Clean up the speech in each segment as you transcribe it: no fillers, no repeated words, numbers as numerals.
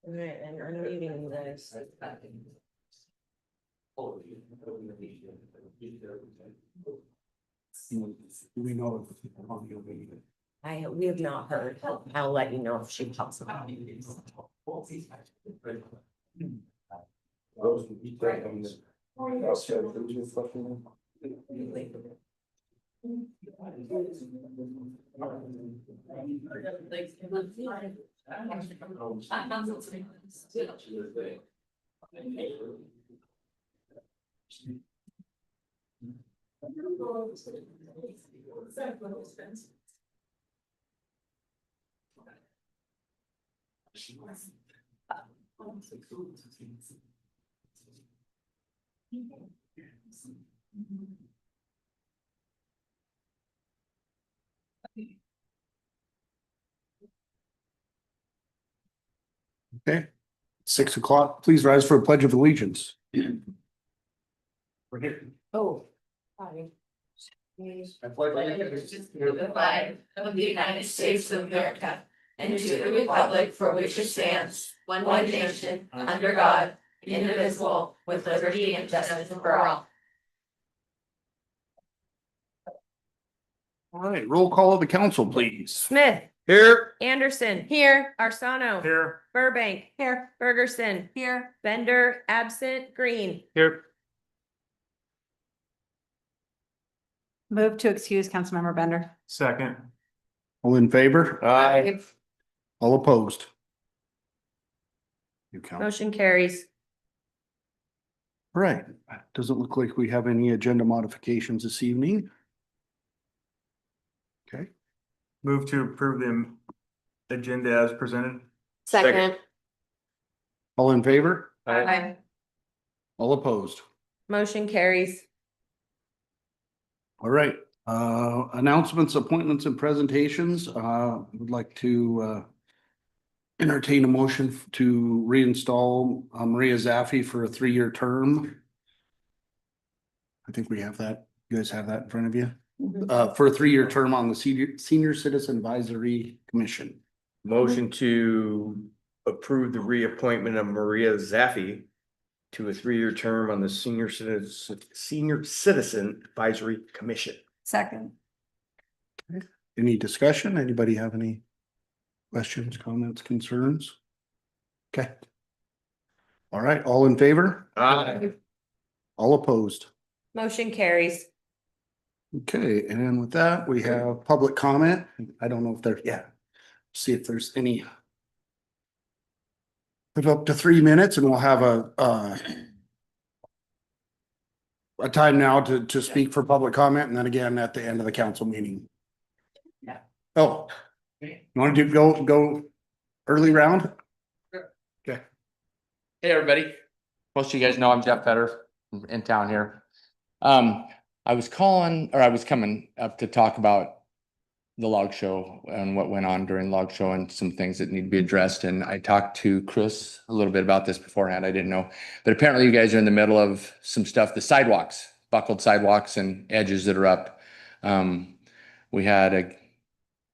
Alright, and unmuting this. Do we know if audio will We have not heard. I'll let you know if she pops up. Okay, 6 o'clock, please rise for a pledge of allegiance. We're here. Oh. Hi. To the flag of the United States of America and to the republic for which it stands, one nation, under God, indivisible, with liberty and justice for all. All right, roll call of the council, please. Smith, Here. Anderson. Here. Arcano. Here. Burbank. Here. Ferguson. Here. Bender, absent. Green. Here. Move to excuse Councilmember Bender. Second. All in favor? Aye. All opposed? You count. Motion carries. All right, doesn't look like we have any agenda modifications this evening. Okay, Move to approve the agenda as presented. Second. all in favor? Aye. All opposed? Motion carries. All right, announcements, appointments and presentations. Would like to entertain a motion to reinstall Maria Zaffe for a 3-year term. I think we have that. You guys have that in front of you. For a 3-year term on the Senior Citizen Advisory Commission. Motion to approve the reappointment of Maria Zaffe to a 3-year term on the Senior Citizen Advisory Commission. Second. Any discussion? Anybody have any questions, comments, concerns? Okay. All right, all in favor? Aye. All opposed? Motion carries. Okay, and with that, we have public comment. I don't know if there, yeah. See if there's any. Put up to 3 minutes and we'll have a time now to speak for public comment and then again at the end of the council meeting. Yeah. Oh, you want to go early round? Okay. Hey, everybody. Most of you guys know I'm Jeff Fetter in town here. I was coming up to talk about the log show and what went on during log show and some things that need to be addressed. And I talked to Chris a little bit about this beforehand. I didn't know, but apparently you guys are in the middle of some stuff, the sidewalks, buckled sidewalks and edges that are up. We had a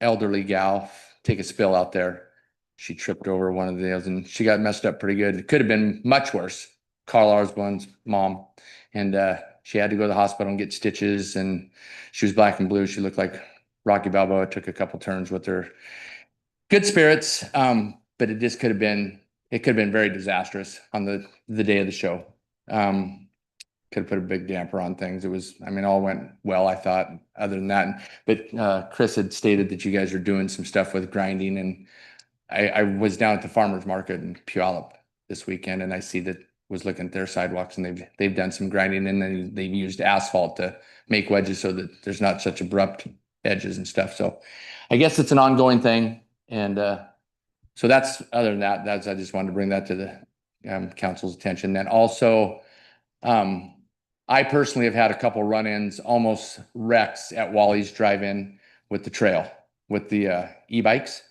elderly gal take a spill out there. She tripped over one of the nails and she got messed up pretty good. It could have been much worse. Carl Osborne's mom. And she had to go to the hospital and get stitches and she was black and blue. She looked like Rocky Balboa. Took a couple turns with her good spirits. But it just could have been very disastrous on the day of the show. Could have put a big damper on things. It was, I mean, all went well, I thought, other than that. But Chris had stated that you guys are doing some stuff with grinding. And I was down at the farmer's market in Puyallup this weekend and I see that was looking at their sidewalks and they've done some grinding and then they've used asphalt to make wedges so that there's not such abrupt edges and stuff. So I guess it's an ongoing thing. And so that's, other than that, I just wanted to bring that to the council's attention. Then also, I personally have had a couple run-ins, almost wrecks at Wally's Drive-In with the trail, with the e-bikes.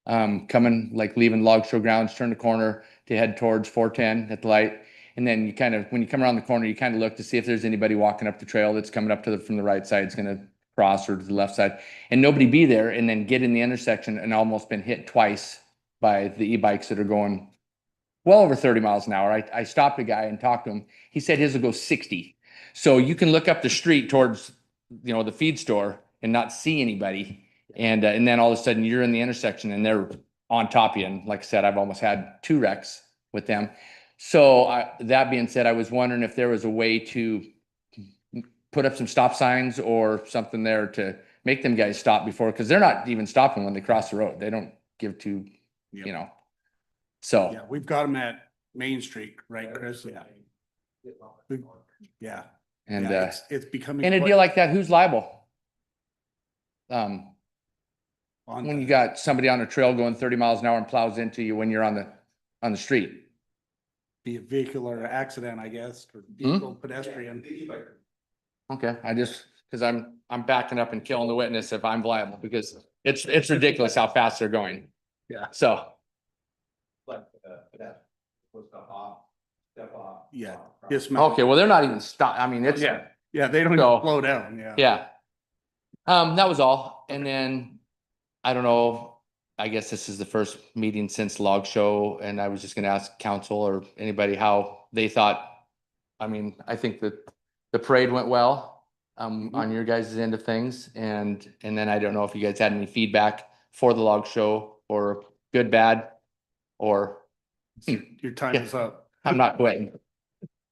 Coming, like leaving Log Show grounds, turn the corner to head towards 410 at the light. And then you kind of, when you come around the corner, you kind of look to see if there's anybody walking up the trail that's coming up from the right side, it's going to cross or to the left side and nobody be there and then get in the intersection and almost been hit twice by the e-bikes that are going well over 30 miles an hour. I stopped a guy and talked to him. He said his will go 60. So you can look up the street towards, the feed store and not see anybody. And then all of a sudden you're in the intersection and they're on top of you. And like I said, I've almost had 2 wrecks with them. So that being said, I was wondering if there was a way to put up some stop signs or something there to make them guys stop before, because they're not even stopping when they cross the road. They don't give two, Yep. So. Yeah, we've got them at Main Street, right, Chris? Yeah. Yeah. And, Yeah, it's becoming. in a quite deal like that, who's liable? on When you got somebody on a trail going 30 miles an hour and plows into you when you're on the street. Be a vehicular accident, I guess, or Hmm? vehicle pedestrian. Okay, cause I'm backing up and killing the witness if I'm liable, because it's ridiculous how fast they're going. Yeah. So, Yeah. Dismount. okay, well, they're not even stop, I mean, it's. Yeah, they don't even So- slow down, yeah. Yeah. That was all. And then, I don't know, I guess this is the first meeting since Log Show, and I was just gonna ask council or anybody how they thought. I mean, I think that the parade went well, on your guys' end of things, and then I don't know if you guys had any feedback for the Log Show, or good, bad, or Your time is up. I'm not quitting.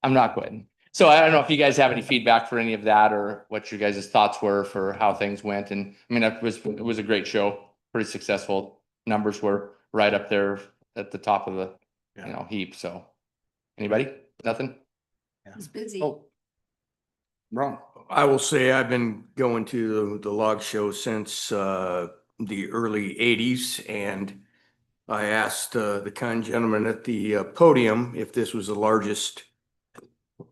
I'm not quitting. So I don't know if you guys have any feedback for any of that, or what your guys' thoughts were for how things went. And I mean, it was a great show, pretty successful. Numbers were right up there at the top of the, heap. So anybody? Nothing? It's busy. Oh. Wrong. I will say I've been going to the log show since the early 80s, and I asked the kind gentleman at the podium if this was the largest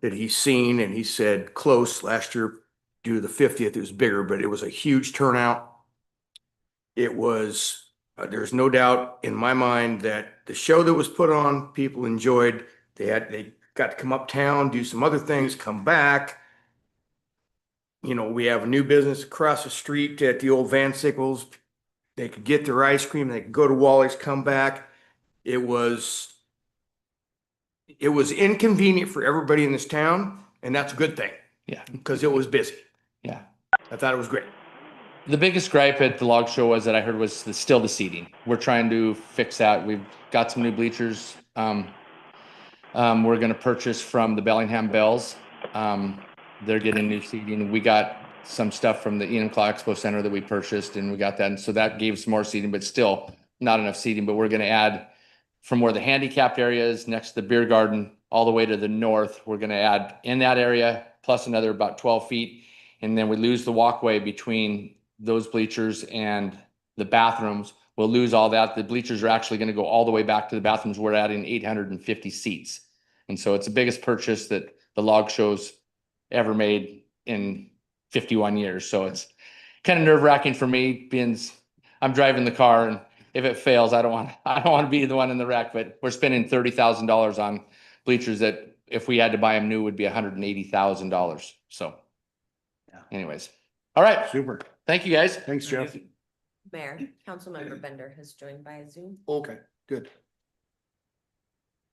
that he's seen, and he said close. Last year, due to the 50th, it was bigger, but it was a huge turnout. It was, there's no doubt in my mind that the show that was put on, people enjoyed. They got to come uptown, do some other things, come back. We have a new business across the street at the old Van Sickles. They could get their ice cream, they could go to Wally's, come back. It was inconvenient for everybody in this town, and that's a good thing. Yeah. Because it was busy. Yeah. I thought it was great. The biggest gripe at the Log Show was that I heard was still the seating. We're trying to fix that. We've got some new bleachers. We're gonna purchase from the Bellingham Bells. They're getting new seating. We got some stuff from the Enumclaw Expo Center that we purchased, and we got that. And so that gave some more seating, but still not enough seating. But we're gonna add from where the handicapped area is next to the beer garden, all the way to the north. We're gonna add in that area, plus another about 12 feet. And then we lose the walkway between those bleachers and the bathrooms. We'll lose all that. The bleachers are actually gonna go all the way back to the bathrooms. We're adding 850 seats. And so it's the biggest purchase that the Log Show's ever made in 51 years. So it's kind of nerve wracking for me, being I'm driving the car, and if it fails, I don't want to be the one in the wreck, but we're spending $30,000 on bleachers that if we had to buy them new would be $180,000. So anyways, all right. Super. Thank you, guys. Thanks, Jeff. Mayor, Councilmember Bender has joined by Zoom. Okay, good.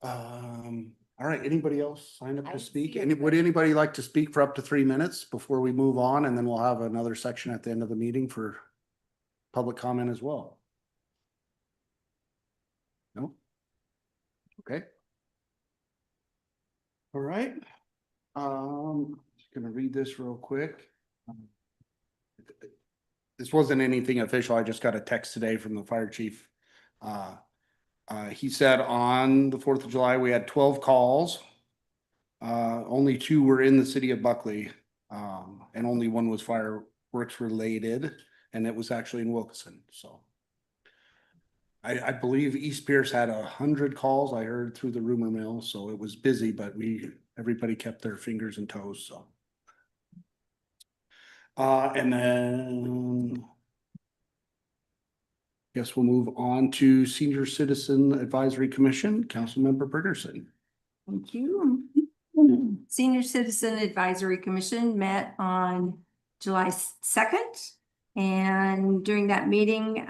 All right, anybody else sign up I to see speak? your Would anybody like to speak for up to 3 minutes before we move on? And then we'll have another section at the end of the meeting for public comment as well. No? Okay. All right. Just gonna read this real quick. This wasn't anything official. I just got a text today from the fire chief. He said on the 4th of July, we had 12 calls. Only 2 were in the city of Buckley, and only 1 was fireworks related, and it was actually in Wilkeson, so. I believe East Pierce had 100 calls, I heard through the rumor mill, so it was busy, but everybody kept their fingers and toes, so. And then guess we'll move on to Senior Citizen Advisory Commission, Councilmember Bergerson. Thank you. Senior Citizen Advisory Commission met on July 2nd. And during that meeting,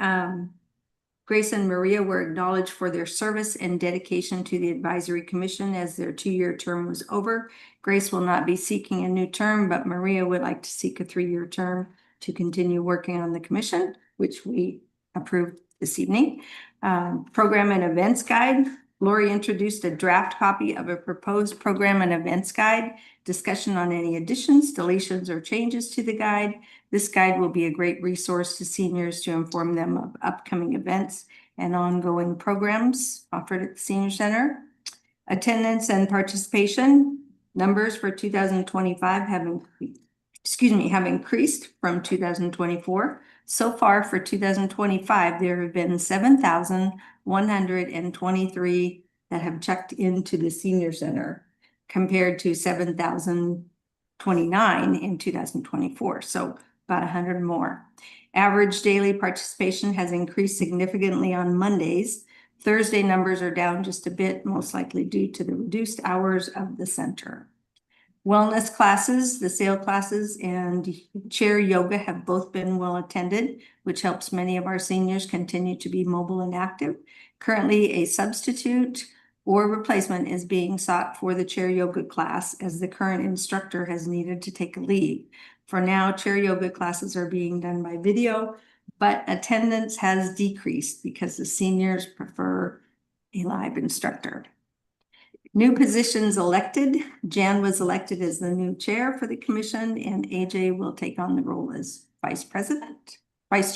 Grace and Maria were acknowledged for their service and dedication to the Advisory Commission as their 2-year term was over. Grace will not be seeking a new term, but Maria would like to seek a 3-year term to continue working on the commission, which we approved this evening. Program and events guide. Lori introduced a draft copy of a proposed program and events guide. Discussion on any additions, deletions, or changes to the guide. This guide will be a great resource to seniors to inform them of upcoming events and ongoing programs offered at the Senior Center. Attendance and participation numbers for 2025 have increased from 2024. So far for 2025, there have been 7,123 that have checked into the Senior Center compared to 7,029 in 2024. So about 100 more. Average daily participation has increased significantly on Mondays. Thursday numbers are down just a bit, most likely due to the reduced hours of the center. Wellness classes, the SAIL classes and chair yoga have both been well attended, which helps many of our seniors continue to be mobile and active. Currently, a substitute or replacement is being sought for the chair yoga class as the current instructor has needed to take a leave. For now, chair yoga classes are being done by video, but attendance has decreased because the seniors prefer a live instructor. New positions elected. Jan was elected as the new chair for the commission, and AJ will take on the role as vice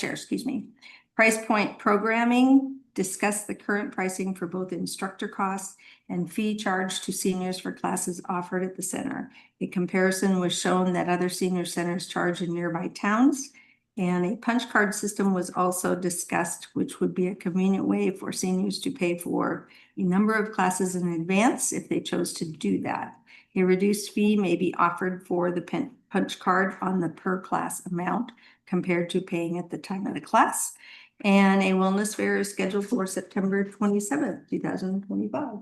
chair, excuse me. Price point programming. Discuss the current pricing for both instructor costs and fee charged to seniors for classes offered at the center. A comparison was shown that other senior centers charge in nearby towns, and a punch card system was also discussed, which would be a convenient way for seniors to pay for a number of classes in advance if they chose to do that. A reduced fee may be offered for the punch card on the per class amount compared to paying at the time of the class. And a wellness fair is scheduled for September 27th, 2025.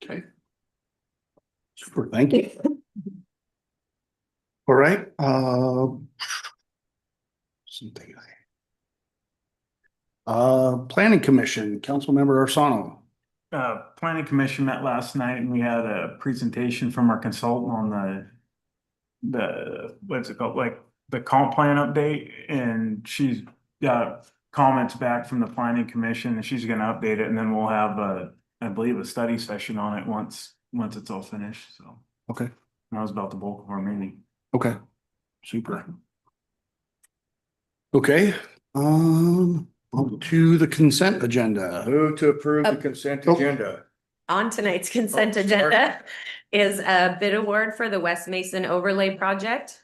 Okay. Super, thank you. All right, something. Planning Commission, Councilmember Arsano. Planning Commission met last night and we had a presentation from our consultant on the what's it called, like the comp plan update, and she's got comments back from the Planning Commission and she's gonna update it, and then we'll have I believe a study session on it once it's all finished, so. Okay. That was about the bulk of our meeting. Okay, super. Okay, on to the consent agenda. Move to approve the consent Oh. agenda. On tonight's consent sorry. agenda is a bid award for the West Mason Overlay Project.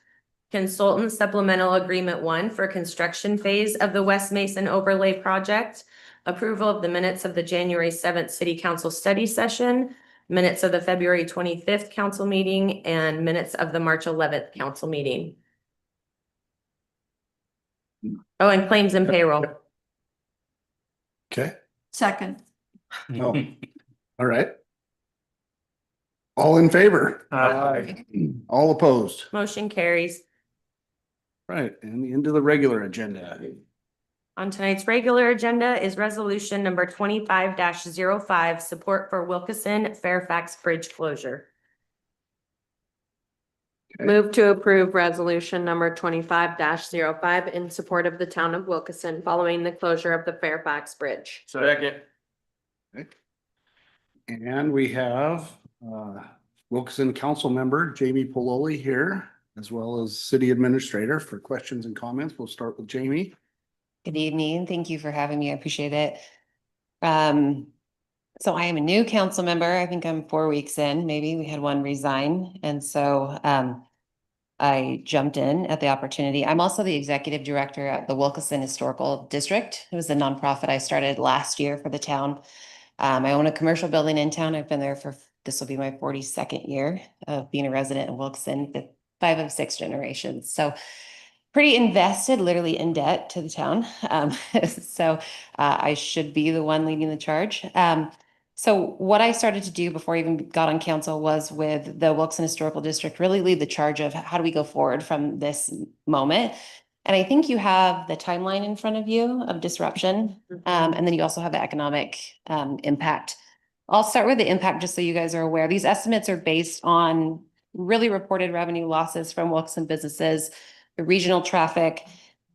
Consultant Supplemental Agreement 1 for construction phase of the West Mason Overlay Project. Approval of the minutes of the January 7th City Council study session, minutes of the February 25th council meeting, and minutes of the March 11th council meeting. Oh, and claims and payroll. Okay, Second. oh, all right. All in favor? Aye. All opposed? Motion carries. Right, and the end of the regular agenda. On tonight's regular agenda is resolution number 25-05, support for Wilkeson Fairfax Bridge closure. Okay. Move to approve resolution number 25-05 in support of the town of Wilkeson following the closure of the Fairfax Bridge. Second. And we have Wilkeson Council Member Jamie Pololi here, as well as City Administrator for questions and comments. We'll start with Jamie. Good evening. Thank you for having me. I appreciate it. So I am a new council member. I think I'm 4 weeks in. Maybe we had one resign. And so I jumped in at the opportunity. I'm also the executive director at the Wilkeson Historical District. It was a nonprofit I started last year for the town. I own a commercial building in town. I've been there for, this will be my 42nd year of being a resident in Wilkeson, 5 of 6 generations. So pretty invested, literally in debt to the town. So I should be the one leading the charge. So what I started to do before I even got on council was with the Wilkeson Historical District, really lead the charge of how do we go forward from this moment. And I think you have the timeline in front of you of disruption. And then you also have the economic impact. I'll start with the impact just so you guys are aware. These estimates are based on really reported revenue losses from Wilkes businesses, the regional traffic,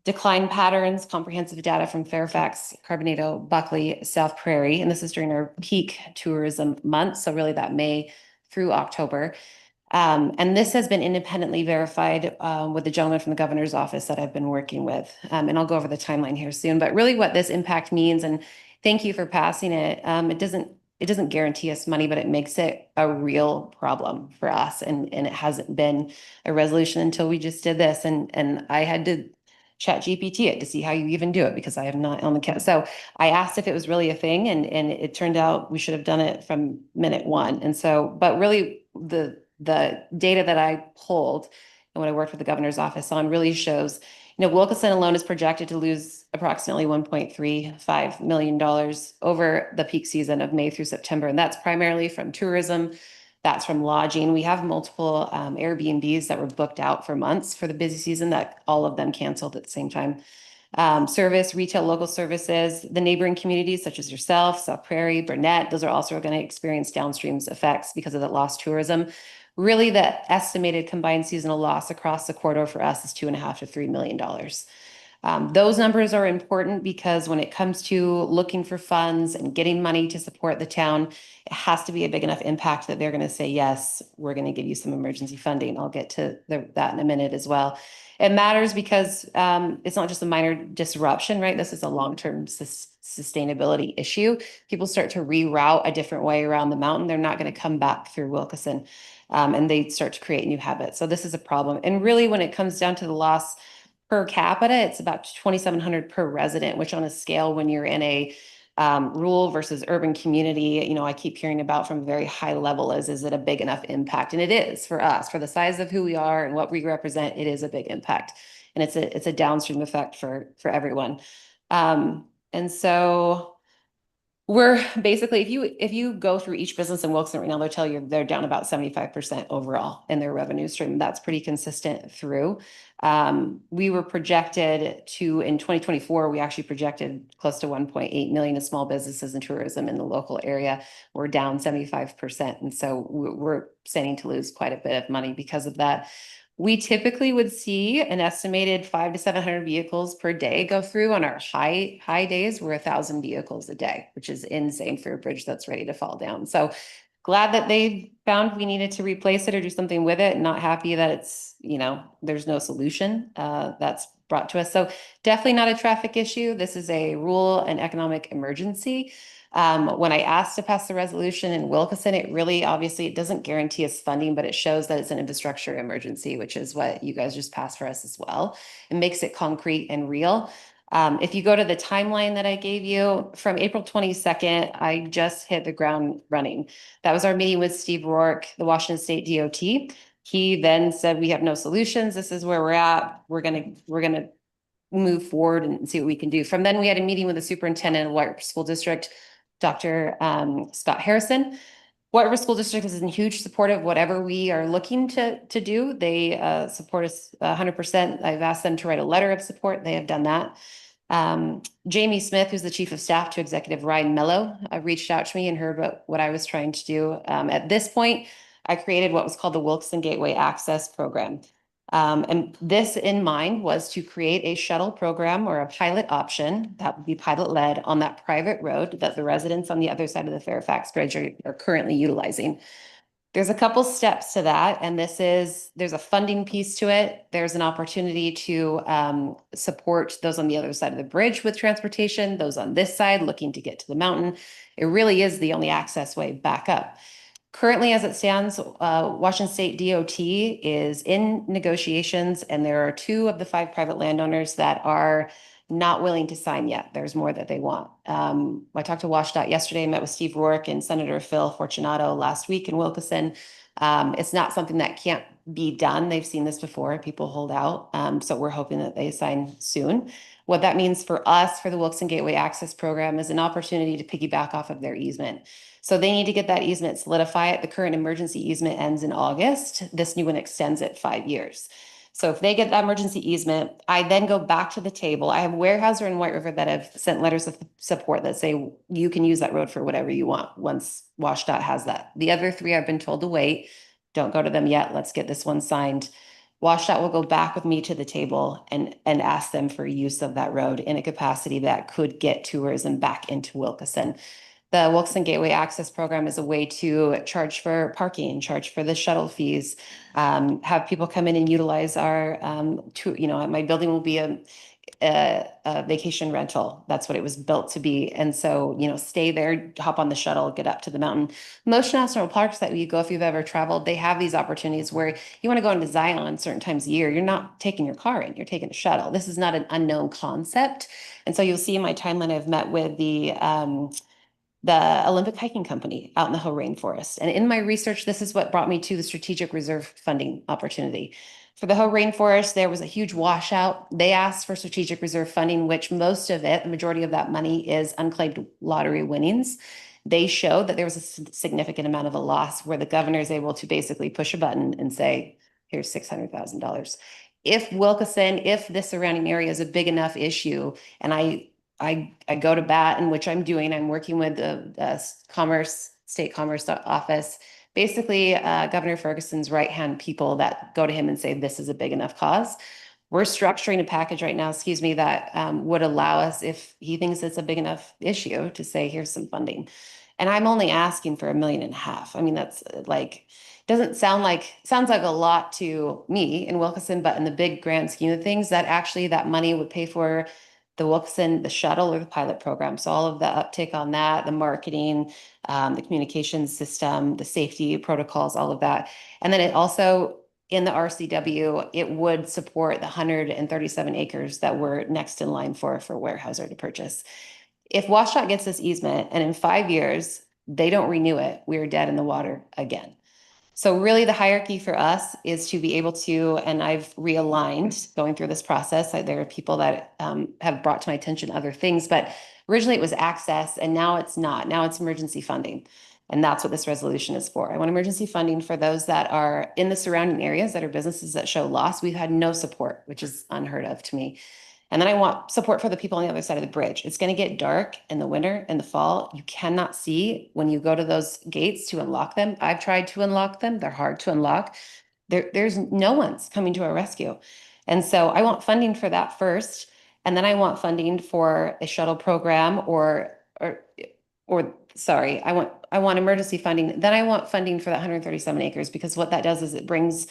decline patterns, comprehensive data from Fairfax, Carbonado, Buckley, South Prairie. And this is during our peak tourism months. So really that May through October. And this has been independently verified with the gentleman from the governor's office that I've been working with. And I'll go over the timeline here soon. But really what this impact means, and thank you for passing it, it doesn't guarantee us money, but it makes it a real problem for us. And it hasn't been a resolution until we just did this. And I had to chat GPT it to see how you even do it because I am not on the count. So I asked if it was really a thing and it turned out we should have done it from minute one. And so, but really the data that I pulled and what I worked with the governor's office on really shows, Wilkeson alone is projected to lose approximately $1.35 million over the peak season of May through September. And that's primarily from tourism. That's from lodging. We have multiple Airbnbs that were booked out for months for the busy season that all of them canceled at the same time. Service, retail, local services, the neighboring communities such as yourself, South Prairie, Burnett, those are also going to experience downstream effects because of the lost tourism. Really, the estimated combined seasonal loss across the corridor for us is $2.5 to $3 million. Those numbers are important because when it comes to looking for funds and getting money to support the town, it has to be a big enough impact that they're going to say, yes, we're going to give you some emergency funding. I'll get to that in a minute as well. It matters because it's not just a minor disruption, right? This is a long-term sustainability issue. People start to reroute a different way around the mountain. They're not going to come back through Wilkeson, and they start to create new habits. So this is a problem. And really, when it comes down to the loss per capita, it's about $2,700 per resident, which on a scale when you're in a rural versus urban community, I keep hearing about from a very high level is it a big enough impact? And it is for us, for the size of who we are and what we represent, it is a big impact. And it's a downstream effect for everyone. And so we're basically, if you go through each business in Wilkeson right now, they'll tell you they're down about 75% overall in their revenue stream. That's pretty consistent through. We were projected to, in 2024, we actually projected close to 1.8 million of small businesses and tourism in the local area. We're down 75%. And so we're standing to lose quite a bit of money because of that. We typically would see an estimated 500 to 700 vehicles per day go through. On our high days, we're 1,000 vehicles a day, which is insane for a bridge that's ready to fall down. So glad that they found we needed to replace it or do something with it. Not happy that it's, there's no solution that's brought to us. So definitely not a traffic issue. This is a rural and economic emergency. When I asked to pass the resolution in Wilkeson, it really, obviously, it doesn't guarantee us funding, but it shows that it's an infrastructure emergency, which is what you guys just passed for us as well. It makes it concrete and real. If you go to the timeline that I gave you, from April 22nd, I just hit the ground running. That was our meeting with Steve Rourke, the Washington State DOT. He then said, we have no solutions. This is where we're at. We're gonna move forward and see what we can do. From then, we had a meeting with the superintendent of White River School District, Dr. Scott Harrison. White River School District is in huge support of whatever we are looking to do. They support us 100%. I've asked them to write a letter of support. They have done that. Jamie Smith, who's the chief of staff to Executive Ryan Mello, reached out to me and heard about what I was trying to do. At this point, I created what was called the Wilkeson Gateway Access Program. And this in mind was to create a shuttle program or a pilot option that would be pilot led on that private road that the residents on the other side of the Fairfax Bridge are currently utilizing. There's a couple steps to that, and there's a funding piece to it. There's an opportunity to support those on the other side of the bridge with transportation, those on this side looking to get to the mountain. It really is the only access way back up. Currently, as it stands, Washington State DOT is in negotiations, and there are 2 of the 5 private landowners that are not willing to sign yet. There's more that they want. I talked to WashDOT yesterday, met with Steve Rourke and Senator Phil Fortunato last week in Wilkeson. It's not something that can't be done. They've seen this before. People hold out. So we're hoping that they sign soon. What that means for us, for the Wilkeson Gateway Access Program, is an opportunity to piggyback off of their easement. So they need to get that easement, solidify it. The current emergency easement ends in August. This new one extends it 5 years. So if they get that emergency easement, I then go back to the table. I have Weyerhaeuser and White River that have sent letters of support that say you can use that road for whatever you want once WashDOT has that. The other three I've been told to wait. Don't go to them yet. Let's get this one signed. WashDOT will go back with me to the table and ask them for use of that road in a capacity that could get tourism back into Wilkeson. The Wilkeson Gateway Access Program is a way to charge for parking, charge for the shuttle fees, have people come in and utilize our, my building will be a vacation rental. That's what it was built to be. And so, stay there, hop on the shuttle, get up to the mountain. Most national parks that you go, if you've ever traveled, they have these opportunities where you want to go into Zion certain times a year. You're not taking your car in, you're taking a shuttle. This is not an unknown concept. And so you'll see in my timeline, I've met with the Olympic Hiking Company out in the Hoh Rainforest. And in my research, this is what brought me to the strategic reserve funding opportunity. For the Hoh Rainforest, there was a huge washout. They asked for strategic reserve funding, which most of it, the majority of that money is unclaimed lottery winnings. They showed that there was a significant amount of a loss where the governor is able to basically push a button and say, here's $600,000. If Wilkeson, if the surrounding area is a big enough issue, and I go to bat, and which I'm doing. I'm working with the state commerce office, basically Governor Ferguson's right-hand people that go to him and say, this is a big enough cause. We're structuring a package right now, that would allow us, if he thinks it's a big enough issue, to say, here's some funding. And I'm only asking for $1.5 million. I mean, that's sounds like a lot to me in Wilkeson, but in the big grand scheme of things, that money would pay for the Wilkeson, the shuttle or the pilot program. So all of the uptake on that, the marketing, the communications system, the safety protocols, all of that. And then it also, in the RCW, it would support the 137 acres that we're next in line for Weyerhaeuser to purchase. If WashDOT gets this easement and in 5 years, they don't renew it, we're dead in the water again. So really the hierarchy for us is to be able to, and I've realigned going through this process. There are people that have brought to my attention other things, but originally it was access and now it's not. Now it's emergency funding. And that's what this resolution is for. I want emergency funding for those that are in the surrounding areas that are businesses that show loss. We've had no support, which is unheard of to me. And then I want support for the people on the other side of the bridge. It's going to get dark in the winter and the fall. You cannot see when you go to those gates to unlock them. I've tried to unlock them. They're hard to unlock. There's no one's coming to our rescue. And so I want funding for that first. And then I want funding for a shuttle program I want emergency funding. Then I want funding for that 137 acres, because what that does is it brings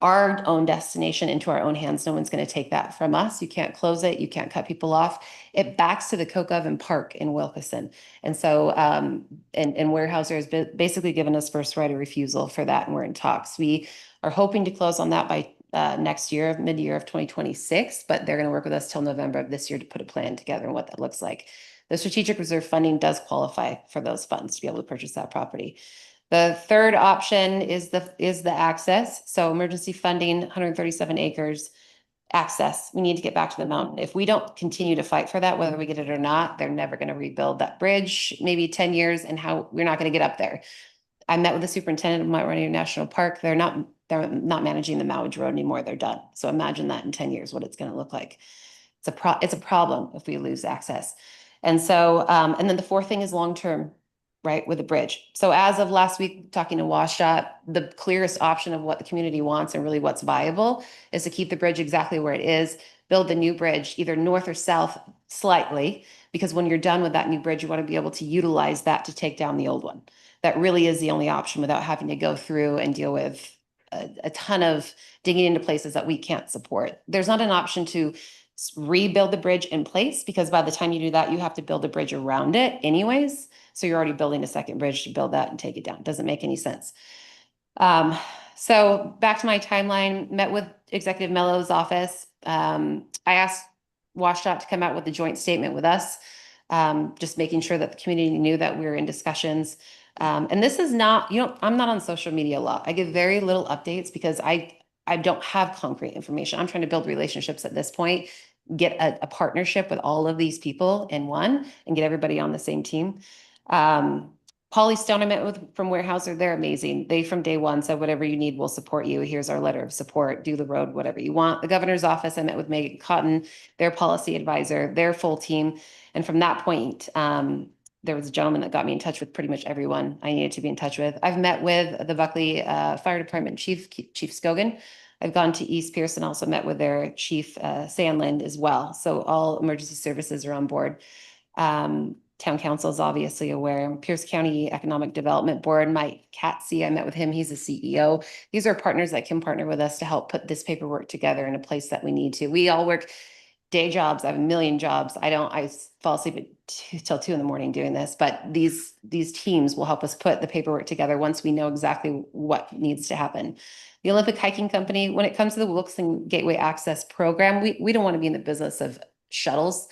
our own destination into our own hands. No one's going to take that from us. You can't close it. You can't cut people off. It backs to the Coke Oven Park in Wilkeson. And so, and Weyerhaeuser has basically given us first right of refusal for that. And we're in talks. We are hoping to close on that by next year, mid-year of 2026, but they're going to work with us till November of this year to put a plan together and what that looks like. The strategic reserve funding does qualify for those funds to be able to purchase that property. The third option is the access. So emergency funding, 137 acres, access. We need to get back to the mountain. If we don't continue to fight for that, whether we get it or not, they're never going to rebuild that bridge, maybe 10 years, and we're not going to get up there. I met with the superintendent of Mount Rainier National Park. They're not managing the Mowage Road anymore. They're done. So imagine that in 10 years, what it's going to look like. It's a problem if we lose access. And so, and then the fourth thing is long-term, right, with the bridge. So as of last week, talking to WashDOT, the clearest option of what the community wants and really what's viable is to keep the bridge exactly where it is, build the new bridge, either north or south slightly, because when you're done with that new bridge, you want to be able to utilize that to take down the old one. That really is the only option without having to go through and deal with a ton of digging into places that we can't support. There's not an option to rebuild the bridge in place, because by the time you do that, you have to build a bridge around it anyways. So you're already building a second bridge to build that and take it down. It doesn't make any sense. So back to my timeline, met with Executive Mello's office. I asked WashDOT to come out with a joint statement with us, just making sure that the community knew that we were in discussions. And this is not, I'm not on social media a lot. I give very little updates because I don't have concrete information. I'm trying to build relationships at this point, get a partnership with all of these people in one and get everybody on the same team. Polly Stone I met with from Weyerhaeuser, they're amazing. They from day one said, whatever you need, we'll support you. Here's our letter of support, do the road, whatever you want. The governor's office, I met with Megan Cotton, their policy advisor, their full team. And from that point, there was a gentleman that got me in touch with pretty much everyone I needed to be in touch with. I've met with the Buckley Fire Department Chief Scogan. I've gone to East Pierce and also met with their chief, Sandland as well. So all emergency services are on board. Town council is obviously aware. Pierce County Economic Development Board, Mike Katsy, I met with him. He's the CEO. These are partners that can partner with us to help put this paperwork together in a place that we need to. We all work day jobs. I have a million jobs. I fall asleep at till 2 a.m. doing this, but these teams will help us put the paperwork together once we know exactly what needs to happen. The Olympic Hiking Company, when it comes to the Wilkeston Gateway Access Program, we don't want to be in the business of shuttles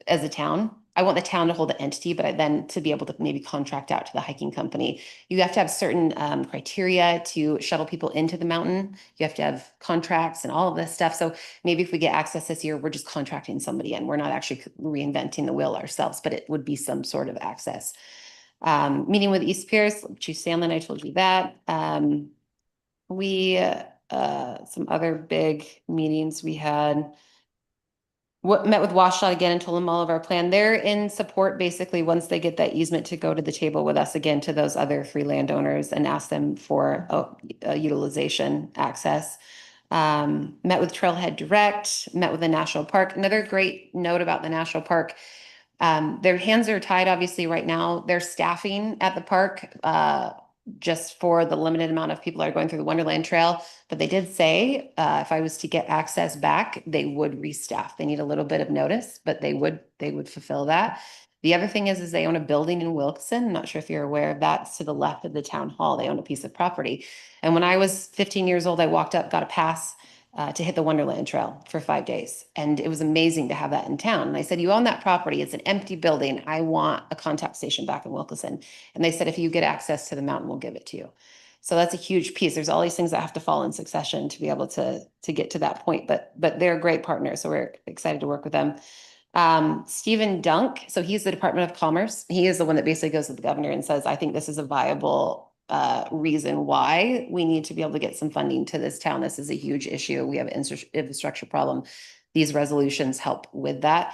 as a town. I want the town to hold the entity, but then to be able to maybe contract out to the hiking company. You have to have certain criteria to shuttle people into the mountain. You have to have contracts and all of this stuff. So maybe if we get access this year, we're just contracting somebody in. We're not actually reinventing the wheel ourselves, but it would be some sort of access. Meeting with East Pierce, Chief Sandlin, I told you that. Some other big meetings we had. Met with Washtenaw again and told them all of our plan. They're in support basically once they get that easement to go to the table with us again to those other 3 landowners and ask them for utilization access. Met with Trailhead Direct, met with the National Park. Another great note about the National Park. Their hands are tied obviously right now. They're staffing at the park just for the limited amount of people that are going through the Wonderland Trail. But they did say if I was to get access back, they would restaff. They need a little bit of notice, but they would fulfill that. The other thing is they own a building in Wilkeston. I'm not sure if you're aware of that. It's to the left of the town hall. They own a piece of property. And when I was 15 years old, I walked up, got a pass to hit the Wonderland Trail for 5 days. And it was amazing to have that in town. And I said, you own that property. It's an empty building. I want a contact station back in Wilkeson. And they said, if you get access to the mountain, we'll give it to you. So that's a huge piece. There's all these things that have to fall in succession to be able to get to that point. But they're a great partner. So we're excited to work with them. Stephen Dunk. So he's the Department of Commerce. He is the one that basically goes to the governor and says, I think this is a viable reason why we need to be able to get some funding to this town. This is a huge issue. We have an infrastructure problem. These resolutions help with that.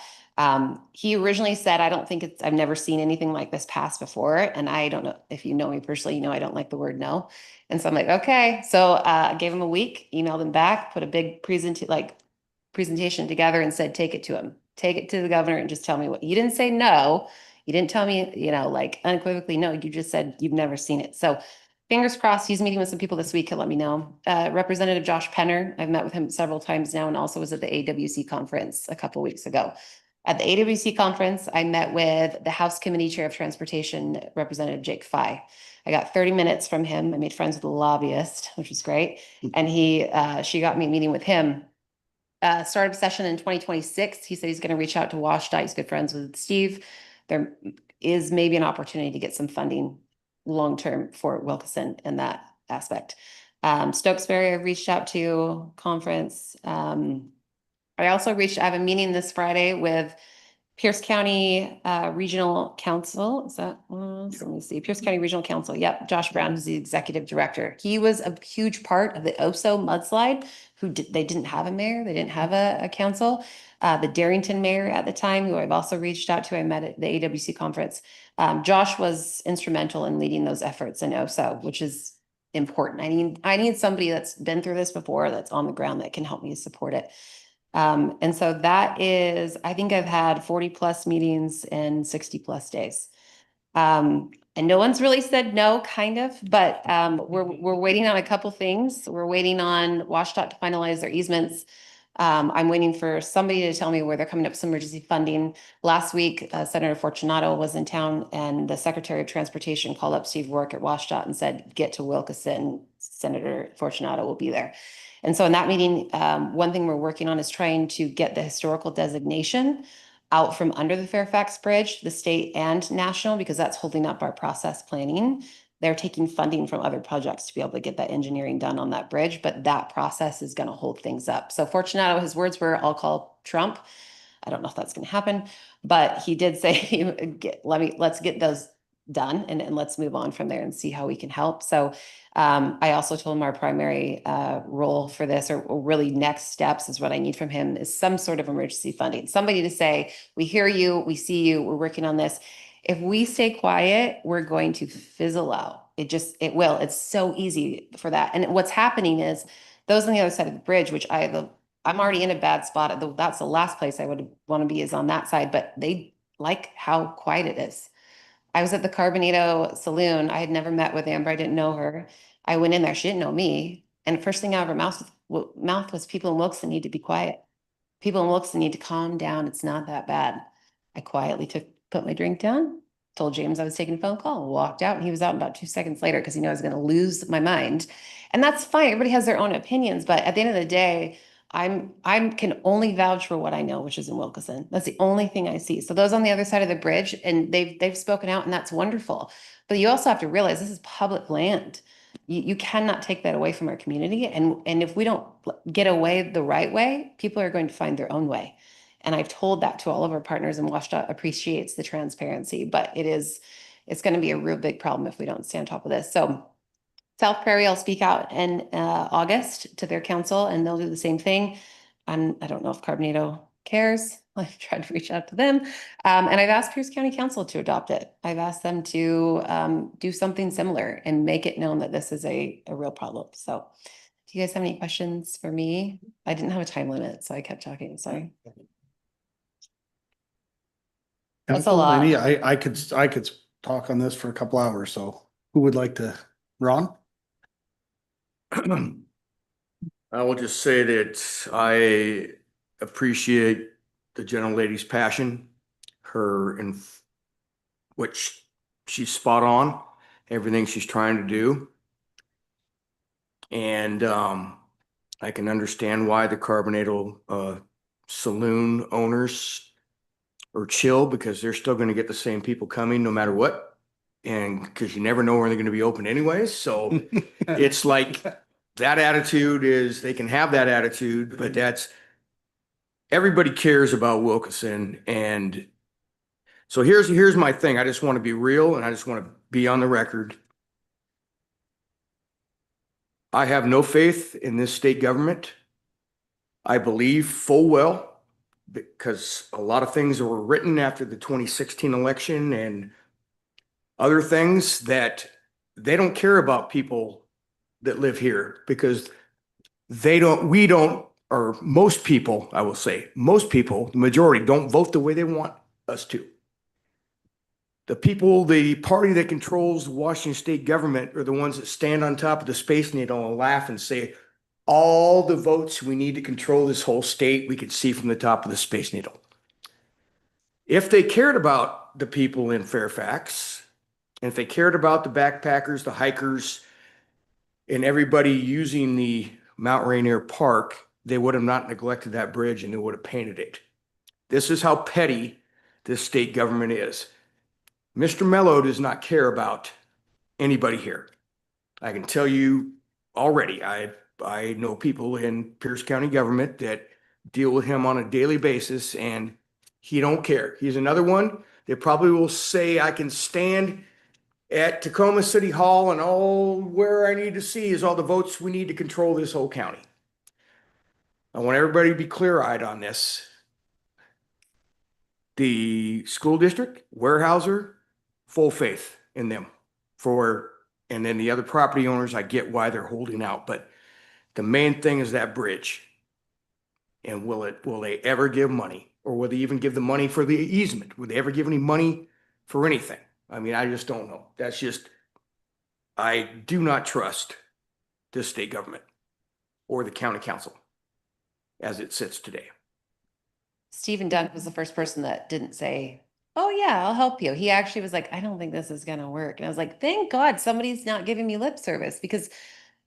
He originally said, I've never seen anything like this passed before. And I don't know if you know me personally, you know, I don't like the word no. And so I'm like, okay. So I gave him a week, emailed him back, put a big presentation together and said, take it to him, take it to the governor and just tell me what, you didn't say no. You didn't tell me, you know, like unequivocally, no, you just said you've never seen it. So fingers crossed, he's meeting with some people this week. He'll let me know. Representative Josh Penner, I've met with him several times now and also was at the AWC conference a couple weeks ago. At the AWC conference, I met with the House Committee Chair of Transportation, Representative Jake Fye. I got 30 minutes from him. I made friends with a lobbyist, which was great. And she got me meeting with him. Startup session in 2026. He said he's going to reach out to WashDOT. He's good friends with Steve. There is maybe an opportunity to get some funding long-term for Wilkeson in that aspect. Stokesbury, I've reached out to conference. I have a meeting this Friday with Pierce County Regional Council. Is that, let me see, Pierce County Regional Council. Yep, Josh Brown, who's the executive director. He was a huge part of the Oso mudslide. They didn't have a mayor. They didn't have a council. The Darrington mayor at the time, who I've also reached out to, I met at the AWC conference. Josh was instrumental in leading those efforts in Oso, which is important. I need somebody that's been through this before, that's on the ground, that can help me support it. And so that is, I think I've had 40+ meetings in 60+ days. And no one's really said no, kind of, but we're waiting on a couple things. We're waiting on WashDOT to finalize their easements. I'm waiting for somebody to tell me where they're coming up with some emergency funding. Last week, Senator Fortunato was in town and the Secretary of Transportation called up Steve Rourke at WashDOT and said, get to Wilkeson, Senator Fortunato will be there. And so in that meeting, one thing we're working on is trying to get the historical designation out from under the Fairfax Bridge, the state and national, because that's holding up our process planning. They're taking funding from other projects to be able to get that engineering done on that bridge, but that process is going to hold things up. So Fortunato, his words were, I'll call Trump. I don't know if that's going to happen, but he did say, let's get done and let's move on from there and see how we can help. So I also told him our primary role for this, or really next steps, is what I need from him is some sort of emergency funding. Somebody to say, we hear you, we see you, we're working on this. If we stay quiet, we're going to fizzle out. It will. It's so easy for that. And what's happening is those on the other side of the bridge, which I'm already in a bad spot. That's the last place I would want to be, is on that side, but they like how quiet it is. I was at the Carbonado Saloon. I had never met with Amber. I didn't know her. I went in there. She didn't know me. And first thing out of her mouth was people in Wilkeston need to be quiet. People in Wilkeston need to calm down. It's not that bad. I quietly put my drink down, told James I was taking a phone call, walked out, and he was out about 2 seconds later because he knew I was going to lose my mind. And that's fine. Everybody has their own opinions. But at the end of the day, I can only vouch for what I know, which is in Wilkeson. That's the only thing I see. So those on the other side of the bridge, and they've spoken out, and that's wonderful. But you also have to realize this is public land. You cannot take that away from our community. And if we don't get away the right way, people are going to find their own way. And I've told that to all of our partners, and WashDOT appreciates the transparency, but it's going to be a real big problem if we don't stay on top of this. So South Prairie, I'll speak out in August to their council, and they'll do the same thing. I don't know if Carbonado cares. I've tried to reach out to them. And I've asked Pierce County Council to adopt it. I've asked them to do something similar and make it known that this is a real problem. So do you guys have any questions for me? I didn't have a time limit, so I kept talking. Sorry. That's a lot. I could talk on this for a couple hours, so who would like to, Ron? I will just say that I appreciate the gentlelady's passion, which she's spot on, everything she's trying to do. And I can understand why the Carbonado Saloon owners are chill, because they're still going to get the same people coming no matter what. And because you never know when they're going to be open anyways. So it's like that attitude is, they can have that attitude, but everybody cares about Wilkeson. And so here's my thing. I just want to be real, and I just want to be on the record. I have no faith in this state government. I believe full well, because a lot of things that were written after the 2016 election and other things, that they don't care about people that live here, because or most people, I will say, most people, the majority, don't vote the way they want us to. The party that controls the Washington state government are the ones that stand on top of the Space Needle and laugh and say, all the votes we need to control this whole state, we could see from the top of the Space Needle. If they cared about the people in Fairfax, and if they cared about the backpackers, the hikers, and everybody using the Mount Rainier Park, they would have not neglected that bridge, and they would have painted it. This is how petty this state government is. Mr. Mello does not care about anybody here. I can tell you already, I know people in Pierce County government that deal with him on a daily basis, and he don't care. He's another one that probably will say, I can stand at Tacoma City Hall, and all where I need to see is all the votes we need to control this whole county. I want everybody to be clear-eyed on this. The school district, Weyerhaeuser, full faith in them. And then the other property owners, I get why they're holding out, but the main thing is that bridge. And will they ever give money, or will they even give the money for the easement? Will they ever give any money for anything? I mean, I just don't know. I do not trust this state government or the county council as it sits today. Stephen Dunk was the first person that didn't say, oh yeah, I'll help you. He actually was like, I don't think this is going to work. And I was like, thank God somebody's not giving me lip service, because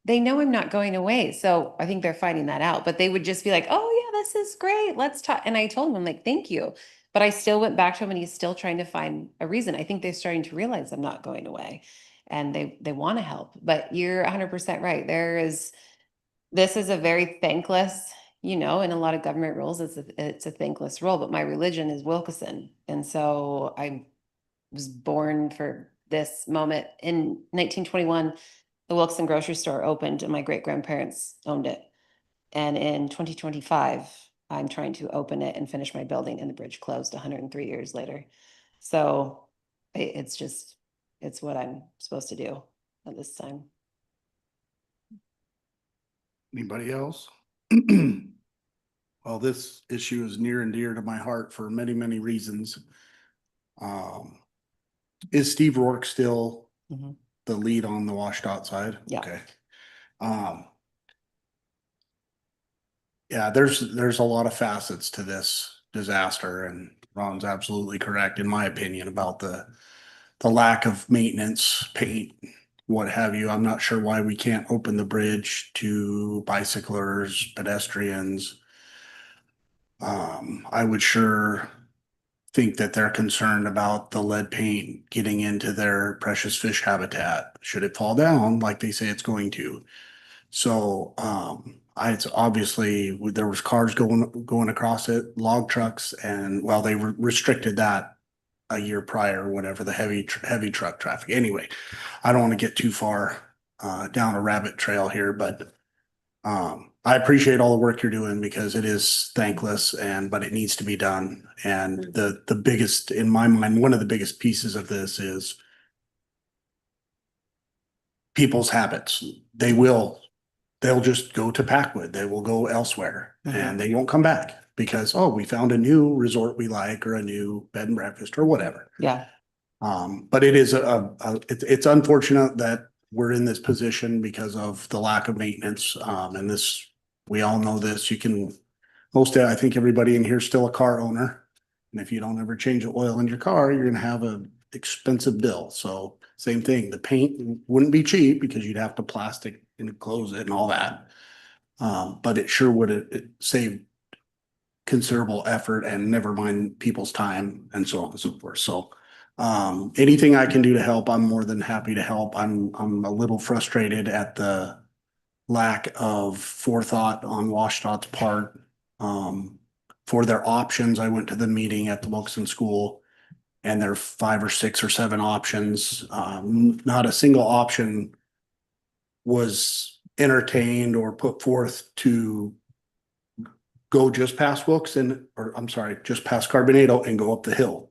they know I'm not going away. So I think they're finding that out, but they would just be like, oh yeah, this is great. Let's talk. And I told him, I'm like, thank you. But I still went back to him, and he's still trying to find a reason. I think they're starting to realize I'm not going away, and they want to help. But you're 100% right. This is a very thankless, in a lot of government roles, it's a thankless role, but my religion is Wilkeson. And so I was born for this moment. In 1921, the Wilkson grocery store opened and my great grandparents owned it. And in 2025, I'm trying to open it and finish my building, and the bridge closed 103 years later. So it's just, it's what I'm supposed to do at this time. Anybody else? Well, this issue is near and dear to my heart for many, many reasons. Is Steve Rourke still Mhm. the lead on the WashDOT side? Yeah. Okay. Yeah, there's a lot of facets to this disaster, and Ron's absolutely correct, in my opinion, about the lack of maintenance, paint, what have you. I'm not sure why we can't open the bridge to bicyclers, pedestrians. I would sure think that they're concerned about the lead paint getting into their precious fish habitat, should it fall down like they say it's going to. So, it's obviously, there was cars going across it, log trucks, and well, they restricted that a year prior, whatever, the heavy truck traffic. Anyway, I don't want to get too far down a rabbit trail here, but I appreciate all the work you're doing, because it is thankless, but it needs to be done. And the biggest, in my mind, one of the biggest pieces of this is people's habits. They'll just go to Packwood. They will go elsewhere, and they won't come back because, oh, we found a new resort we like, or a new bed and breakfast, or whatever. Yeah. But it is it's unfortunate that we're in this position because of the lack of maintenance. And this, we all know this. I think everybody in here is still a car owner. And if you don't ever change the oil in your car, you're gonna have an expensive bill. So same thing, the paint wouldn't be cheap because you'd have to plastic enclose it and all that. But it sure would save considerable effort, and never mind people's time and so on and so forth. So anything I can do to help, I'm more than happy to help. I'm a little frustrated at the lack of forethought on WashDOT's part for their options. I went to the meeting at the Wilkson School, and there are 5 or 6 or 7 options. Not a single option was entertained or put forth to go just past Wilkson, or I'm sorry, just past Carbonado and go up the hill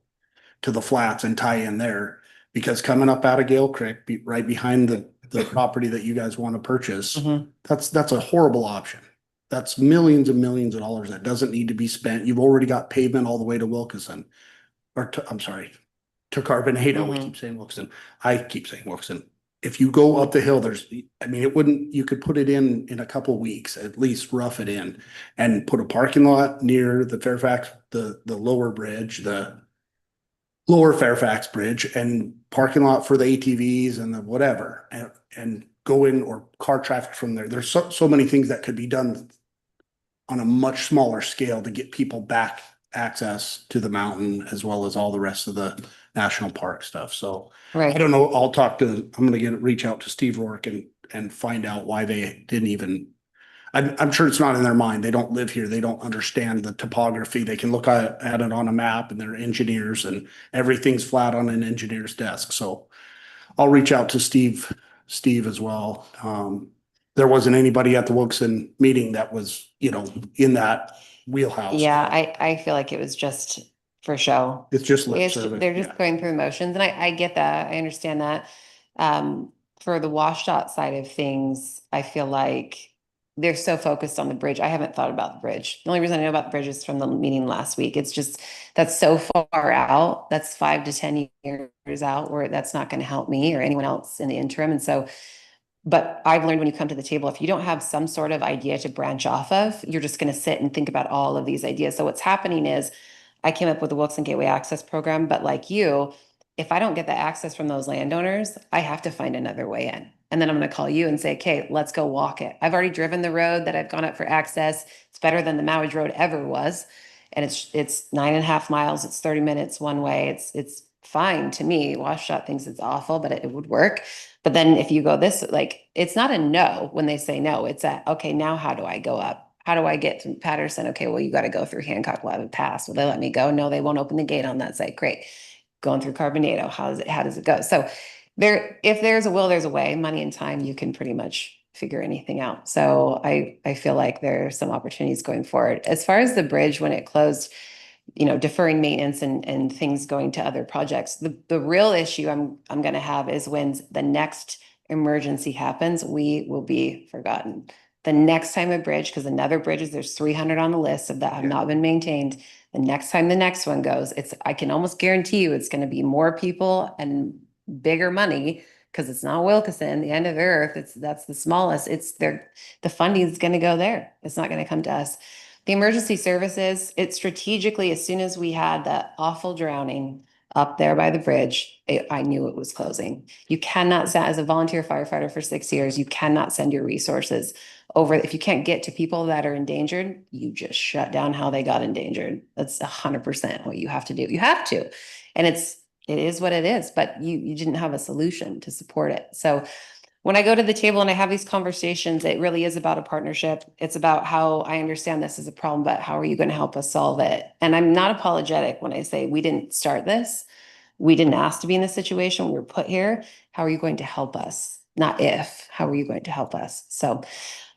to the flats and tie in there. Because coming up out of Gale Creek, right behind the property that you guys want to purchase, that's a horrible option. That's millions and millions of dollars that doesn't need to be spent. You've already got pavement all the way to Wilkinson, I'm sorry, to Carbonado. We keep saying Wilkinson. I keep saying Wilkinson. If you go up the hill, you could put it in a couple weeks, at least rough it in, and put a parking lot near the Fairfax, the lower bridge, the lower Fairfax Bridge, and parking lot for the ATVs and the whatever, and go in, or car traffic from there. There's so many things that could be done on a much smaller scale to get people back access to the mountain, as well as all the rest of the national park stuff. So I don't know. I'm going to reach out to Steve Rourke and find out why they didn't even, I'm sure it's not in their mind. They don't live here. They don't understand the topography. They can look at it on a map, and they're engineers, and everything's flat on an engineer's desk. So I'll reach out to Steve as well. There wasn't anybody at the Wilkson meeting that was, in that wheelhouse. Yeah, I feel like it was just for show. It's just lip service. They're just going through motions, and I get that. I understand that. For the WashDOT side of things, I feel like they're so focused on the bridge. I haven't thought about the bridge. The only reason I know about the bridge is from the meeting last week. It's just, that's so far out. That's 5 to 10 years out, where that's not going to help me or anyone else in the interim. And so, but I've learned when you come to the table, if you don't have some sort of idea to branch off of, you're just going to sit and think about all of these ideas. So what's happening is, I came up with the Wilkson Gateway Access Program, but like you, if I don't get the access from those landowners, I have to find another way in. And then I'm going to call you and say, okay, let's go walk it. I've already driven the road that I've gone up for access. It's better than the Mowage Road ever was. And it's 9.5 miles. It's 30 minutes one way. It's fine to me. WashDOT thinks it's awful, but it would work. But then if you go this, like, it's not a no when they say no. It's a, okay, now how do I go up? How do I get to Patterson? Okay, well, you got to go through Hancock Levin Pass. Will they let me go? No, they won't open the gate on that site. Great. going through Carbonado? How does it go? So if there's a will, there's a way. Money and time, you can pretty much figure anything out. So I feel like there are some opportunities going forward. As far as the bridge, when it closed, deferring maintenance and things going to other projects. The real issue I'm going to have is when the next emergency happens, we will be forgotten. The next time a bridge, because another bridge there's 300 on the list of that have not been maintained. The next time the next one goes, I can almost guarantee you it's going to be more people and bigger money, because it's not Wilkeson, the end of the earth. That's the smallest. The funding is going to go there. It's not going to come to us. The emergency services, it strategically, as soon as we had that awful drowning up there by the bridge, I knew it was closing. You cannot, as a volunteer firefighter for 6 years, you cannot send your resources over. If you can't get to people that are endangered, you just shut down how they got endangered. That's 100% what you have to do. You have to. And it is what it is, but you didn't have a solution to support it. So when I go to the table and I have these conversations, it really is about a partnership. It's about how I understand this is a problem, but how are you going to help us solve it? And I'm not apologetic when I say we didn't start this. We didn't ask to be in this situation. We were put here. How are you going to help us? Not if, how are you going to help us? So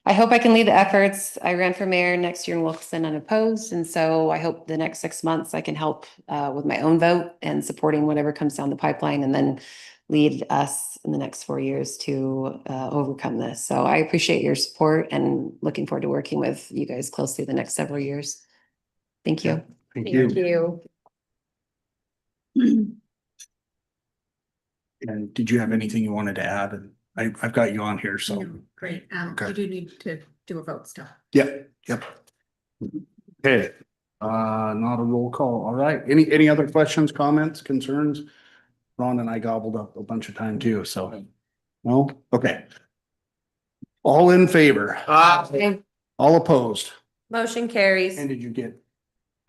I hope I can lead the efforts. I ran for mayor next year in Wilkeson unopposed. And so I hope the next 6 months I can help with my own vote and supporting whatever comes down the pipeline, and then lead us in the next 4 years to overcome this. So I appreciate your support and looking forward to working with you guys closely the next several years. Thank you. Thank you. And did you have anything you wanted to add? And I've got you on here, so. Great. Okay. We do need to do a vote still. Yep. Okay, not a roll call. All right. Any other questions, comments, concerns? Ron and I gobbled up a bunch of time too, so. Well, okay. All in favor? All opposed? Motion carries. And did you get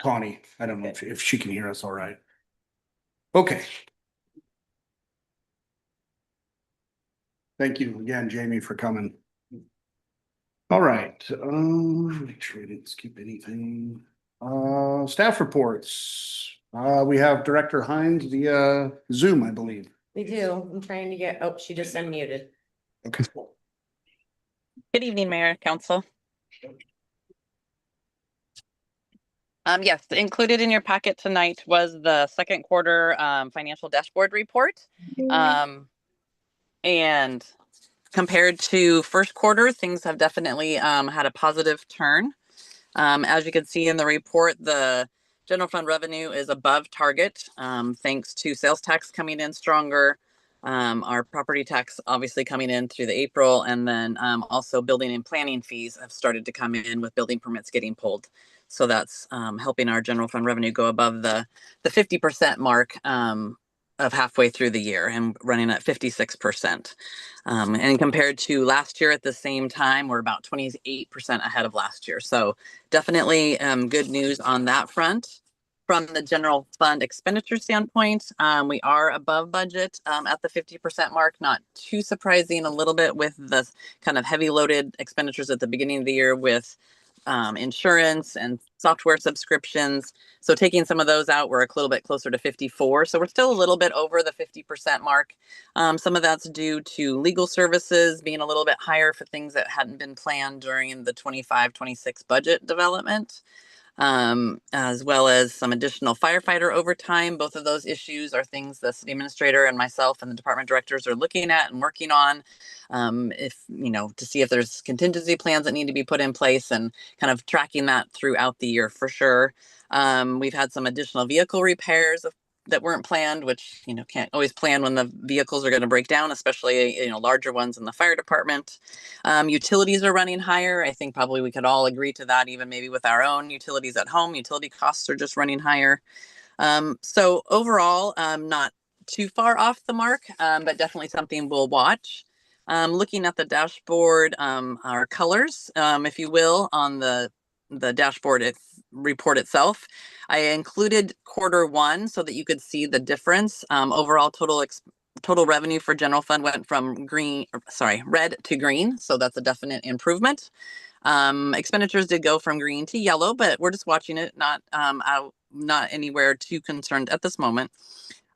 Connie? I don't know if she can hear us all right. Okay. Thank you again, Jamie, for coming. All right, make sure I didn't skip anything. Staff reports. We have Director Hines via Zoom, I believe. We do. I'm trying to get, she just unmuted. Okay. Good evening, Mayor, Council. Yes, included in your packet tonight was the second quarter financial dashboard report. And compared to first quarter, things have definitely had a positive turn. As you can see in the report, the general fund revenue is above target, thanks to sales tax coming in stronger, our property tax obviously coming in through the April, and then also building and planning fees have started to come in with building permits getting pulled. So that's helping our general fund revenue go above the 50% mark of halfway through the year and running at 56%. And compared to last year at the same time, we're about 28% ahead of last year. So definitely good news on that front. From the general fund expenditure standpoint, we are above budget at the 50% mark. Not too surprising, a little bit with the kind of heavy loaded expenditures at the beginning of the year with insurance and software subscriptions. So taking some of those out, we're a little bit closer to 54. So we're still a little bit over the 50% mark. Some of that's due to legal services being a little bit higher for things that hadn't been planned during the 25-26 budget development, as well as some additional firefighter overtime. Both of those issues are things the city administrator and myself and the department directors are looking at and working on, to see if there's contingency plans that need to be put in place and kind of tracking that throughout the year for sure. We've had some additional vehicle repairs that weren't planned, which, can't always plan when the vehicles are going to break down, especially, larger ones in the fire department. Utilities are running higher. I think probably we could all agree to that, even maybe with our own utilities at home. Utility costs are just running higher. So overall, not too far off the mark, but definitely something we'll watch. Looking at the dashboard, our colors, if you will, on the dashboard report itself, I included quarter one so that you could see the difference. Overall total revenue for general fund went from red to green. So that's a definite improvement. Expenditures did go from green to yellow, but we're just watching it, not anywhere too concerned at this moment.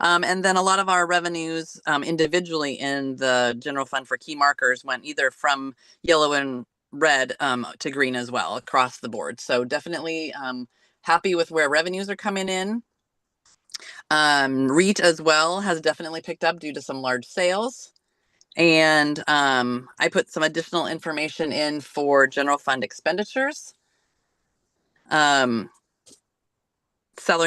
And then a lot of our revenues individually in the general fund for key markers went either from yellow and red to green as well across the board. So definitely happy with where revenues are coming in. REIT as well has definitely picked up due to some large sales. And I put some additional information in for general fund expenditures. Salary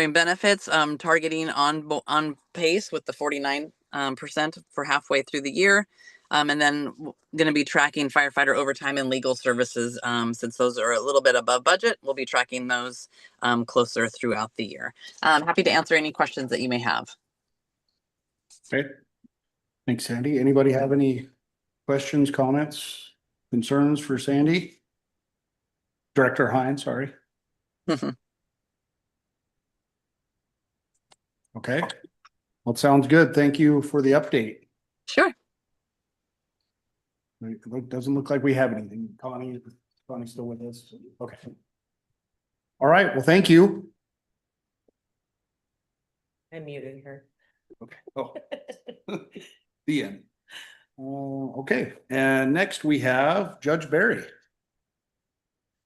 and benefits, targeting on pace with the 49% for halfway through the year. And then going to be tracking firefighter overtime and legal services, since those are a little bit above budget. We'll be tracking those closer throughout the year. Happy to answer any questions that you may have. Okay. Thanks, Sandy. Anybody have any questions, comments, concerns for Sandy? Director Hines, sorry. Okay. Well, it sounds good. Thank you for the update. Sure. It doesn't look like we have anything. Connie's still with us? Okay. All right. Well, thank you. I muted her. Okay. Oh. The end. Okay. And next we have Judge Barry.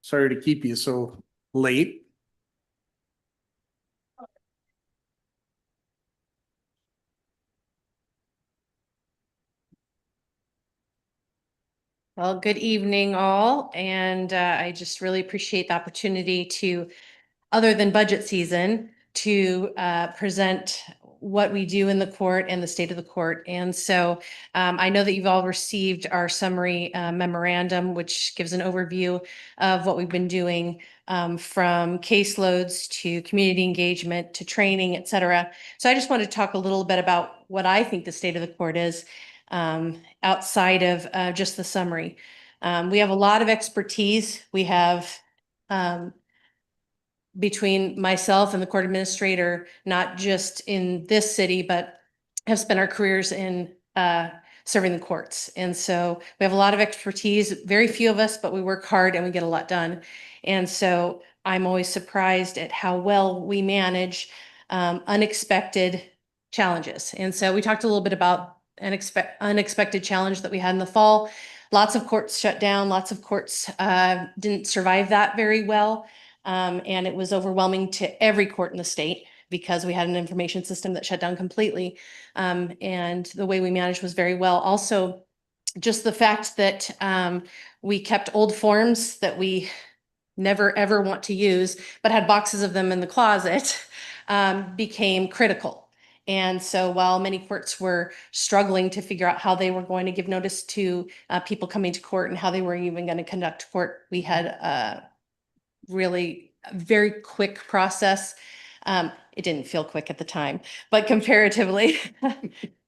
Sorry to keep you so late. Well, good evening all, and I just really appreciate the opportunity to, other than budget season, to present what we do in the court and the state of the court. And so I know that you've all received our summary memorandum, which gives an overview of what we've been doing, from caseloads to community engagement to training, et cetera. So I just want to talk a little bit about what I think the state of the court is, outside of just the summary. We have a lot of expertise. We have, between myself and the court administrator, not just in this city, but have spent our careers in serving the courts. And so we have a lot of expertise, very few of us, but we work hard and we get a lot done. And so I'm always surprised at how well we manage unexpected challenges. And so we talked a little bit about an unexpected challenge that we had in the fall. Lots of courts shut down, lots of courts didn't survive that very well. And it was overwhelming to every court in the state because we had an information system that shut down completely. And the way we managed was very well. Also, just the fact that we kept old forms that we never ever want to use, but had boxes of them in the closet, became critical. And so while many courts were struggling to figure out how they were going to give notice to people coming to court and how they were even going to conduct court, we had really a very quick process. It didn't feel quick at the time, but comparatively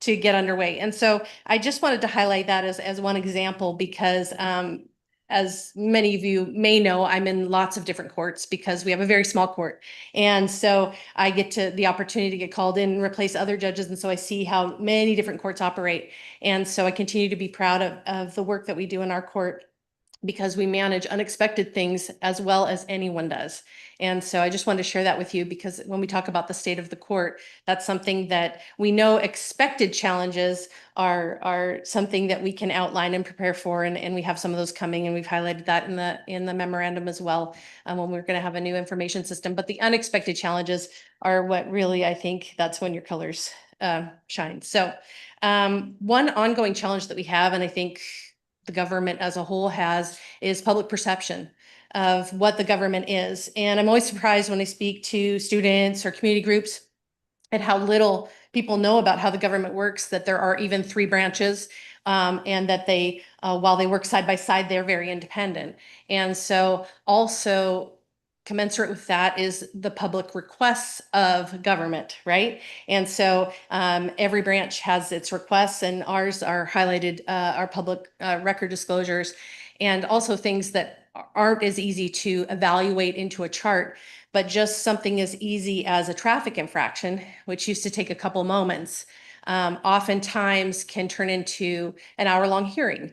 to get underway. And so I just wanted to highlight that as one example because as many of you may know, I'm in lots of different courts because we have a very small court. And so I get the opportunity to get called in and replace other judges. And so I see how many different courts operate. And so I continue to be proud of the work that we do in our court because we manage unexpected things as well as anyone does. And so I just wanted to share that with you because when we talk about the state of the court, that's something that we know expected challenges are something that we can outline and prepare for. And we have some of those coming and we've highlighted that in the memorandum as well when we're going to have a new information system. But the unexpected challenges are what really, I think that's when your colors shine. So one ongoing challenge that we have, and I think the government as a whole has, is public perception of what the government is. And I'm always surprised when I speak to students or community groups at how little people know about how the government works, that there are even 3 branches, and that they, while they work side by side, they're very independent. And so also commensurate with that is the public requests of government, right? And so every branch has its requests, and ours are highlighted, our public record disclosures, and also things that aren't as easy to evaluate into a chart, but just something as easy as a traffic infraction, which used to take a couple moments, oftentimes can turn into an hour-long hearing,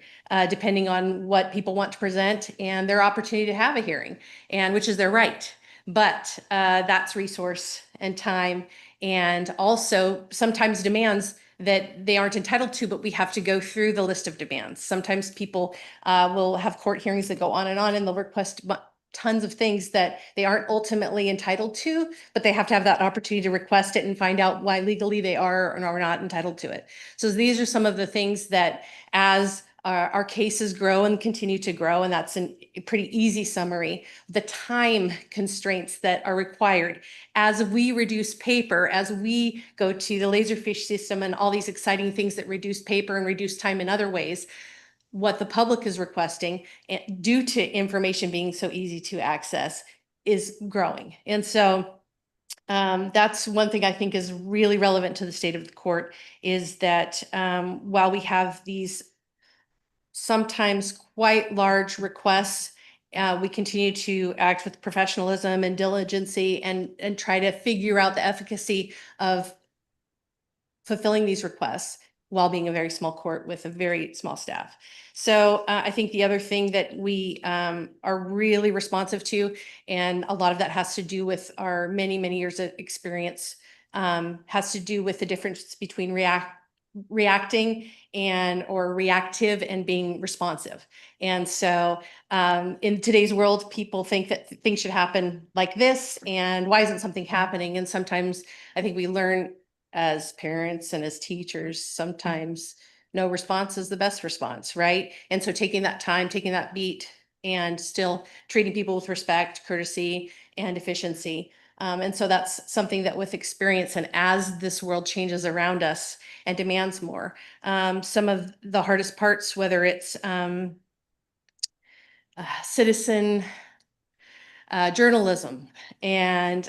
depending on what people want to present and their opportunity to have a hearing, and which is their right. But that's resource and time and also sometimes demands that they aren't entitled to, but we have to go through the list of demands. Sometimes people will have court hearings that go on, and they'll request tons of things that they aren't ultimately entitled to, but they have to have that opportunity to request it and find out why legally they are or are not entitled to it. So these are some of the things that, as our cases grow and continue to grow, and that's a pretty easy summary, the time constraints that are required as we reduce paper, as we go to the Laserfish system and all these exciting things that reduce paper and reduce time in other ways, what the public is requesting due to information being so easy to access is growing. And so that's one thing I think is really relevant to the state of the court, is that while we have these sometimes quite large requests, we continue to act with professionalism and diligency and try to figure out the efficacy of fulfilling these requests while being a very small court with a very small staff. So I think the other thing that we are really responsive to, and a lot of that has to do with our many, many years of experience, has to do with the difference between reacting or reactive and being responsive. And so in today's world, people think that things should happen like this, and why isn't something happening? And sometimes I think we learn as parents and as teachers, sometimes no response is the best response, right? And so taking that time, taking that beat, and still treating people with respect, courtesy, and efficiency. And so that's something that with experience, and as this world changes around us and demands more, some of the hardest parts, whether it's citizen journalism and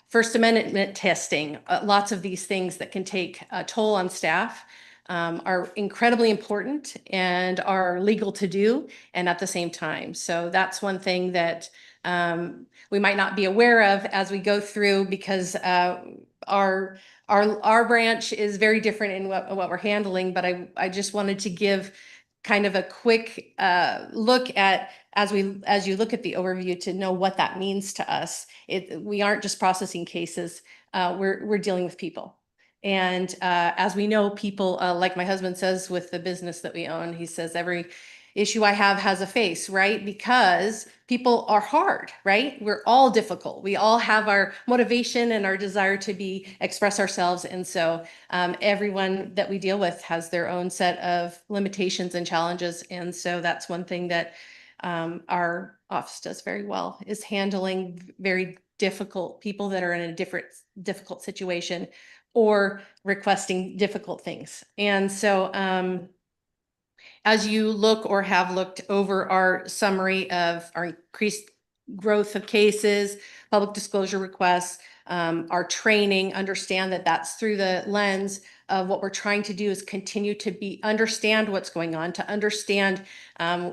First Amendment testing, lots of these things that can take a toll on staff, are incredibly important and are legal to do, and at the same time. So that's one thing that we might not be aware of as we go through, because our branch is very different in what we're handling. But I just wanted to give kind of a quick look at, as you look at the overview, to know what that means to us. We aren't just processing cases, we're dealing with people. And as we know, people, like my husband says with the business that we own, he says, every issue I have has a face, right? Because people are hard, right? We're all difficult. We all have our motivation and our desire to express ourselves. And so everyone that we deal with has their own set of limitations and challenges. And so that's one thing that our office does very well, is handling very difficult people that are in a difficult situation or requesting difficult things. And so as you look or have looked over our summary of our increased growth of cases, public disclosure requests, our training, understand that that's through the lens of what we're trying to do is continue to understand what's going on, to understand.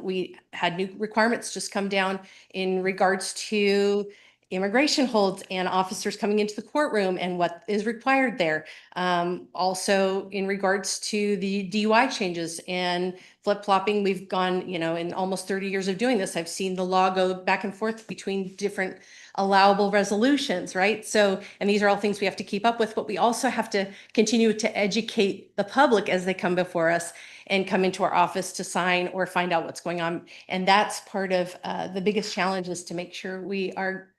We had new requirements just come down in regards to immigration holds and officers coming into the courtroom and what is required there. Also in regards to the DUI changes and flip-flopping, we've gone, in almost 30 years of doing this, I've seen the law go back and forth between different allowable resolutions, right? So, and these are all things we have to keep up with, but we also have to continue to educate the public as they come before us and come into our office to sign or find out what's going on. And that's part of the biggest challenge, is to make sure we are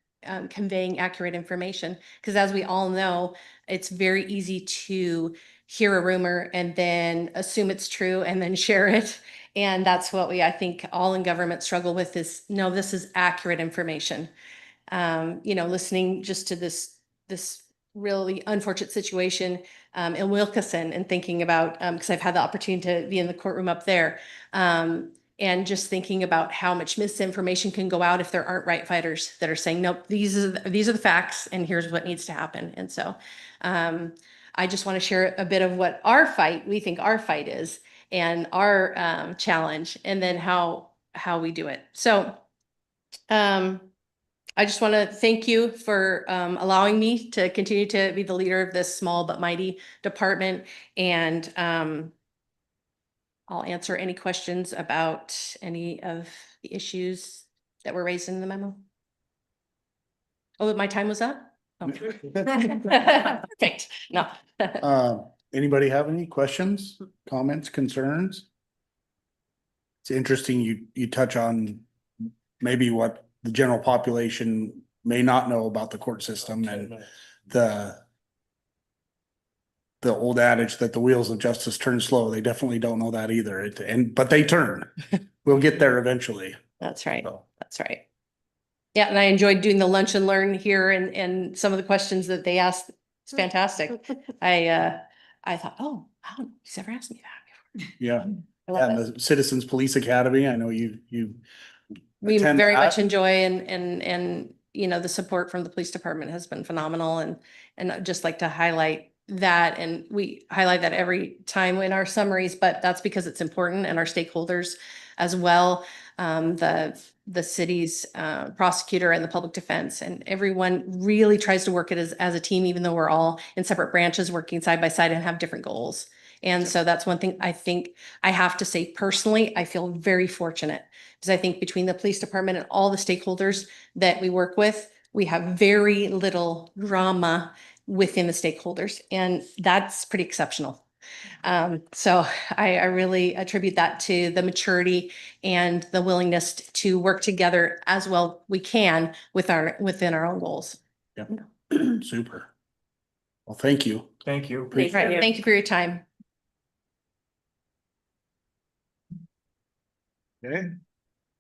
conveying accurate information. Because as we all know, it's very easy to hear a rumor and then assume it's true and then share it. And that's what I think all in government struggle with, is no, this is accurate information. Listening just to this really unfortunate situation in Wilkeson, and thinking about, because I've had the opportunity to be in the courtroom up there, and just thinking about how much misinformation can go out if there aren't right fighters that are saying, nope, these are the facts and here's what needs to happen. And so I just want to share a bit of what we think our fight is, and our challenge, and then how we do it. So I just want to thank you for allowing me to continue to be the leader of this small but mighty department. And I'll answer any questions about any of the issues that were raised in the memo. Oh, my time was up? Perfect. No. Anybody have any questions, comments, concerns? It's interesting you touch on maybe what the general population may not know about the court system and the old adage that the wheels of justice turn slow. They definitely don't know that either. But they turn. We'll get there eventually. That's right. So, That's right. Yeah, and I enjoyed doing the lunch and learn here and some of the questions that they asked. It's fantastic. I thought, oh, wow, he's never asked me that before. yeah. I love it. And the Citizens Police Academy, I know you We attend very much that. enjoy and, you know, the support from the police department has been phenomenal and I'd just like to highlight that. And we highlight that every time in our summaries, but that's because it's important and our stakeholders as well. The city's prosecutor and the public defense and everyone really tries to work it as a team, even though we're all in separate branches working side by side and have different goals. And so that's one thing I think I have to say personally, I feel very fortunate because I think between the police department and all the stakeholders that we work with, we have very little drama within the stakeholders, and that's pretty exceptional. So I really attribute that to the maturity and the willingness to work together as well we can within our own goals. Yeah. Super. Well, thank you. Thank you. Right. Thank you for your time. Okay.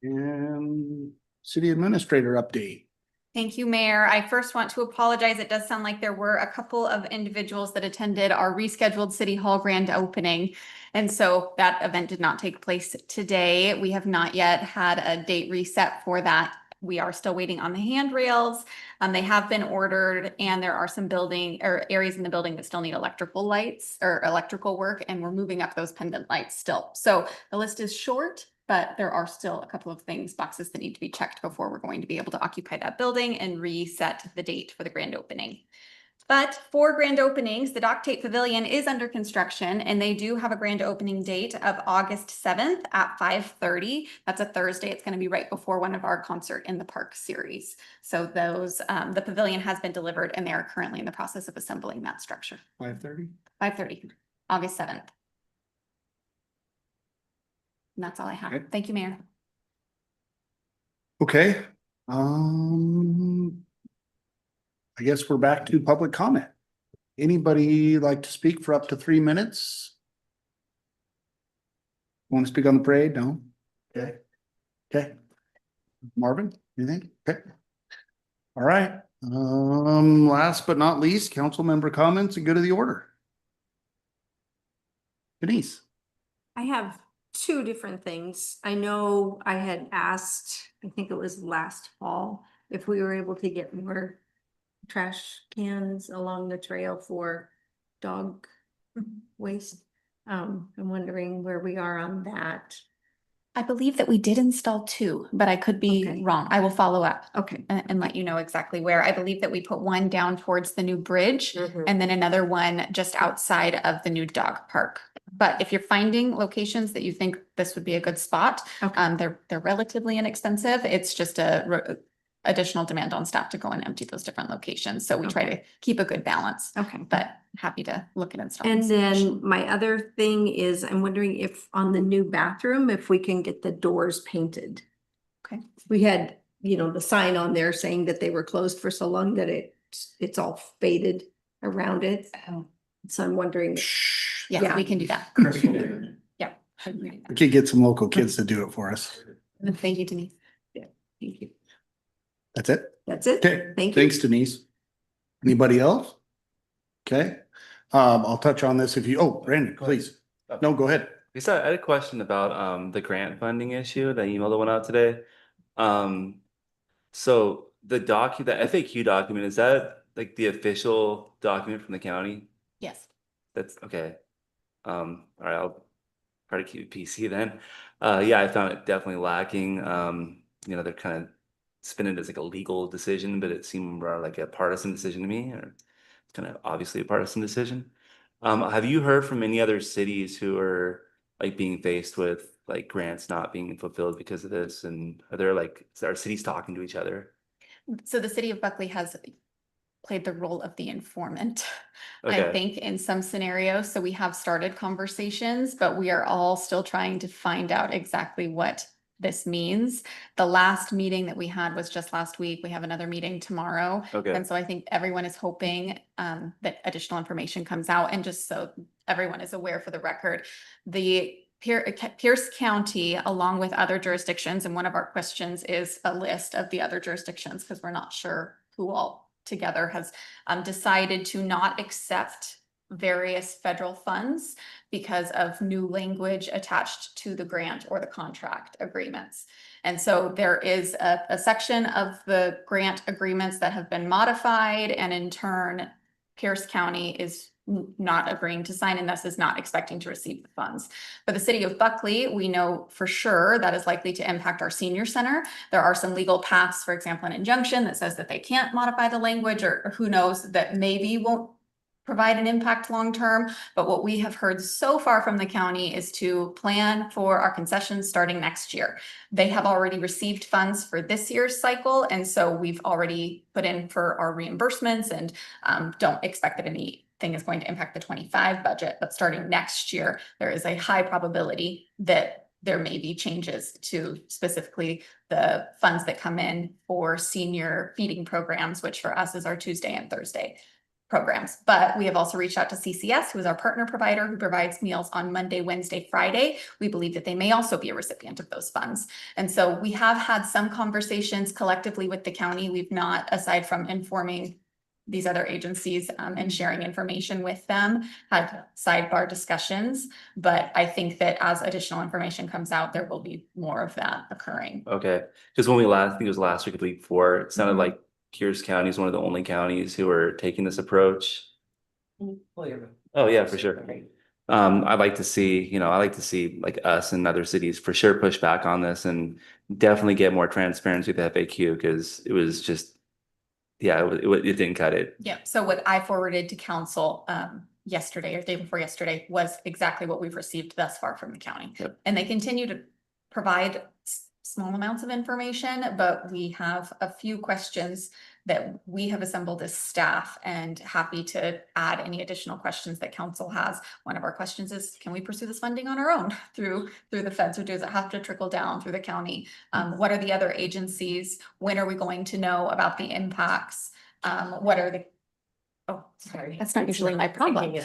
And city administrator update. Thank you, Mayor. I first want to apologize. It does sound like there were a couple of individuals that attended our rescheduled City Hall grand opening. And so that event did not take place today. We have not yet had a date reset for that. We are still waiting on the handrails. They have been ordered and there are some building or areas in the building that still need electrical lights or electrical work, and we're moving up those pendant lights still. So the list is short, but there are still a couple of boxes that need to be checked before we're going to be able to occupy that building and reset the date for the grand opening. But for grand openings, the Dock Tape Pavilion is under construction and they do have a grand opening date of August 7th at 5:30. That's a Thursday. It's going to be right before one of our Concert in the Park series. So those, the pavilion has been delivered and they are currently in the process of assembling that structure. 5:30? 5:30, August 7th. And that's all I have. Okay. Thank you, Mayor. Okay. I guess we're back to public comment. Anybody like to speak for up to 3 minutes? Want to speak on the parade? No? Okay. Okay. Marvin, anything? Okay. All right. Last but not least, council member comments and good of the order. Denise. I have two different things. I know I had asked, I think it was last fall, if we were able to get more trash cans along the trail for dog waste. I'm wondering where we are on that. I believe that we did install 2, but I could be Okay. wrong. I will follow up Okay. and let you know exactly where. I believe that we put one down towards the new bridge and then another one just outside of the new dog park. But if you're finding locations that you think this would be a good spot, Okay. they're relatively inexpensive. It's just a additional demand on staff to go and empty those different locations. So we try to keep a good balance, Okay. but happy to look at installing. And then my other thing is, I'm wondering if on the new bathroom, if we can get the doors painted. Okay. We had, the sign on there saying that they were closed for so long that it's all faded around it. Oh. So I'm wondering. Yes, Yeah. we can do that. Yeah. We could get some local kids to do it for us. Thank you, Denise. Thank you. That's it? That's it. Okay. Thank you. Thanks, Denise. Anybody else? Okay. I'll touch on this if you, Brandon, please. No, go ahead. Lisa, I had a question about the grant funding issue, the email that went out today. So the FAQ document, is that like the official document from the county? Yes. That's okay. All right, I'll try to keep it PC then. Yeah, I found it definitely lacking. They're kind of spinning it as like a legal decision, but it seemed more like a partisan decision to me, or it's kind of obviously a partisan decision. Have you heard from any other cities who are like being faced with like grants not being fulfilled because of this? And are cities talking to each other? So the city of Buckley has played the role of the informant. I Okay. think in some scenarios, so we have started conversations, but we are all still trying to find out exactly what this means. The last meeting that we had was just last week. We have another meeting tomorrow. Okay. And so I think everyone is hoping that additional information comes out. And just so everyone is aware for the record, the Pierce County, along with other jurisdictions, and one of our questions is a list of the other jurisdictions, because we're not sure who all together has decided to not accept various federal funds because of new language attached to the grant or the contract agreements. And so there is a section of the grant agreements that have been modified, and in turn, Pierce County is not agreeing to sign and thus is not expecting to receive the funds. For the city of Buckley, we know for sure that is likely to impact our senior center. There are some legal paths, for example, an injunction that says that they can't modify the language, or who knows, that maybe won't provide an impact long-term. But what we have heard so far from the county is to plan for our concessions starting next year. They have already received funds for this year's cycle. And so we've already put in for our reimbursements and don't expect that anything is going to impact the 25 budget. But starting next year, there is a high probability that there may be changes to specifically the funds that come in for senior feeding programs, which for us is our Tuesday and Thursday programs. But we have also reached out to CCS, who is our partner provider who provides meals on Monday, Wednesday, Friday. We believe that they may also be a recipient of those funds. And so we have had some conversations collectively with the county. We've not, aside from informing these other agencies and sharing information with them, had sidebar discussions. But I think that as additional information comes out, there will be more of that occurring. Okay. Because when I think it was last week or the week before, it sounded like Pierce County is one of the only counties who are taking this approach. Oh, yeah, for sure. I'd like to see, I like to see like us and other cities for sure push back on this and definitely get more transparency with the FAQ, because it was just, yeah, it didn't cut it. Yeah, so what I forwarded to council yesterday or day before yesterday was exactly what we've received thus far from the county. Yep. And they continue to provide small amounts of information, but we have a few questions that we have assembled as staff and happy to add any additional questions that council has. One of our questions is, can we pursue this funding on our own through the feds, or does it have to trickle down through the county? What are the other agencies? When are we going to know about the impacts? What are the Oh, sorry, that's not usually my problem.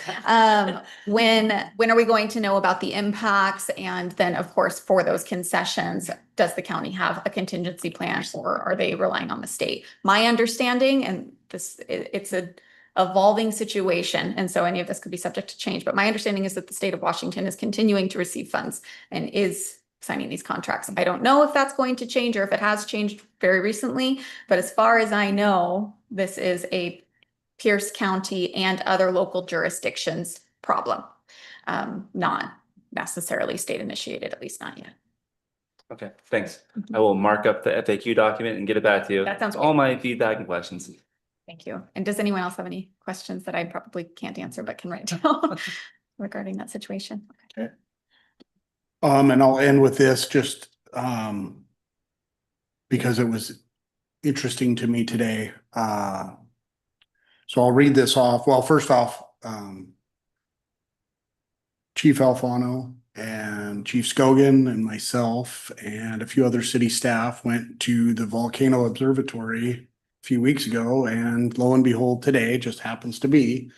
When are we going to know about the impacts? And then, of course, for those concessions, does the county have a contingency plan, or are they relying on the state? My understanding, and it's a evolving situation, and so any of this could be subject to change, but my understanding is that the state of Washington is continuing to receive funds and is signing these contracts. I don't know if that's going to change or if it has changed very recently, but as far as I know, this is a Pierce County and other local jurisdictions problem, not necessarily state initiated, at least not yet. Okay, thanks. I will mark up the FAQ document and get it back to you. That sounds all great. my feedback and questions. Thank you. And does anyone else have any questions that I probably can't answer but can write down regarding that situation? Okay. And I'll end with this just because it was interesting to me today. So I'll read this off. Well, first off, Chief Alfano and Chief Scogan and myself and a few other city staff went to the Volcano Observatory a few weeks ago, and lo and behold, today just happens to be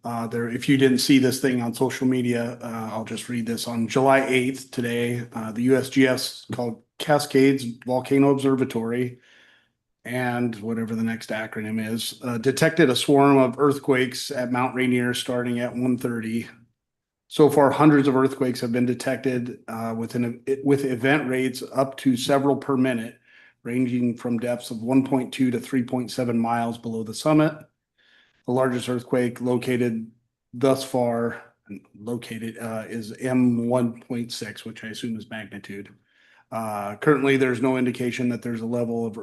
there. If you didn't see this thing on social media, I'll just read this. On July 8th today, the USGS called Cascades Volcano Observatory, and whatever the next acronym is, detected a swarm of earthquakes at Mount Rainier starting at 1:30. So far, hundreds of earthquakes have been detected with event rates up to several per minute, ranging from depths of 1.2 to 3.7 miles below the summit. The largest earthquake located thus far is M1.6, which I assume is magnitude. Currently, there's no indication that there's this level of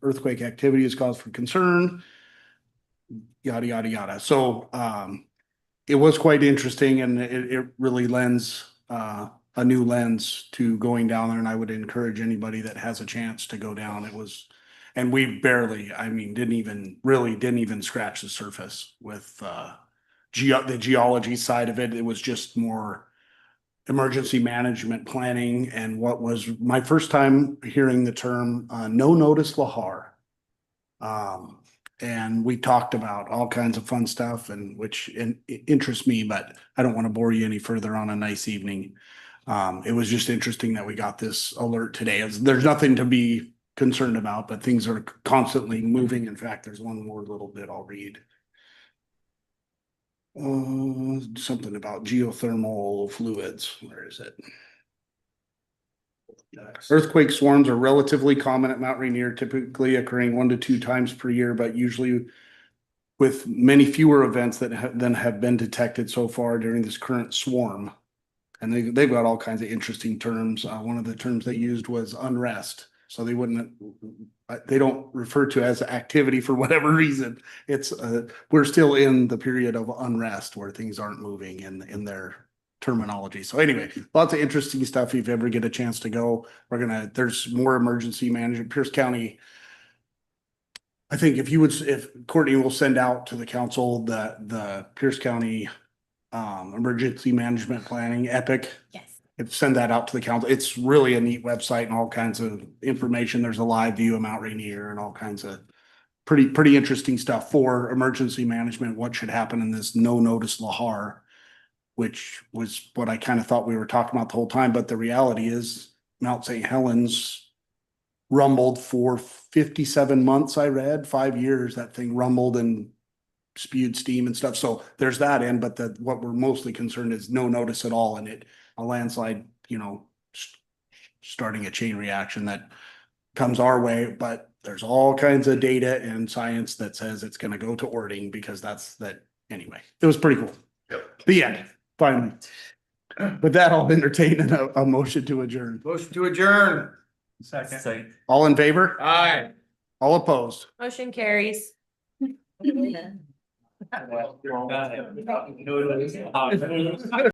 earthquake activity is cause for concern, yada, yada, yada. So it was quite interesting, and it really lends a new lens to going down there, and I would encourage anybody that has a chance to go down. And we barely, I mean, didn't even scratch the surface with the geology side of it. It was just more emergency management planning, and what was my first time hearing the term no notice lahar. And we talked about all kinds of fun stuff, and which interests me, but I don't want to bore you any further on a nice evening. It was just interesting that we got this alert today. There's nothing to be concerned about, but things are constantly moving. In fact, there's one more little bit I'll read. Something about geothermal fluids. Where is it? Earthquake swarms are relatively common at Mount Rainier, typically occurring 1 to 2 times per year, but usually with many fewer events than have been detected so far during this current swarm. And they've got all kinds of interesting terms. One of the terms they used was unrest. So they don't refer to as activity for whatever reason. It's we're still in the period of unrest where things aren't moving in their terminology. So anyway, lots of interesting stuff. If you ever get a chance to go, there's more emergency management. Pierce County, I think if Courtney will send out to the council the Pierce County emergency management planning epic. Yes. Send that out to the council. It's really a neat website and all kinds of information. There's a live view of Mount Rainier and all kinds of pretty interesting stuff for emergency management. What should happen in this no notice lahar, which was what I kind of thought we were talking about the whole time. But the reality is Mount St. Helens rumbled for 57 months. I read 5 years, that thing rumbled and spewed steam and stuff. So there's that end, but what we're mostly concerned is no notice at all. And a landslide, starting a chain reaction that comes our way, but there's all kinds of data and science that says it's going to go to Orting because anyway, it was pretty cool. Yep. The end, finally. With that, I'll entertain a motion to adjourn. Motion to adjourn. Second. All in favor? Aye. All opposed? Motion carries.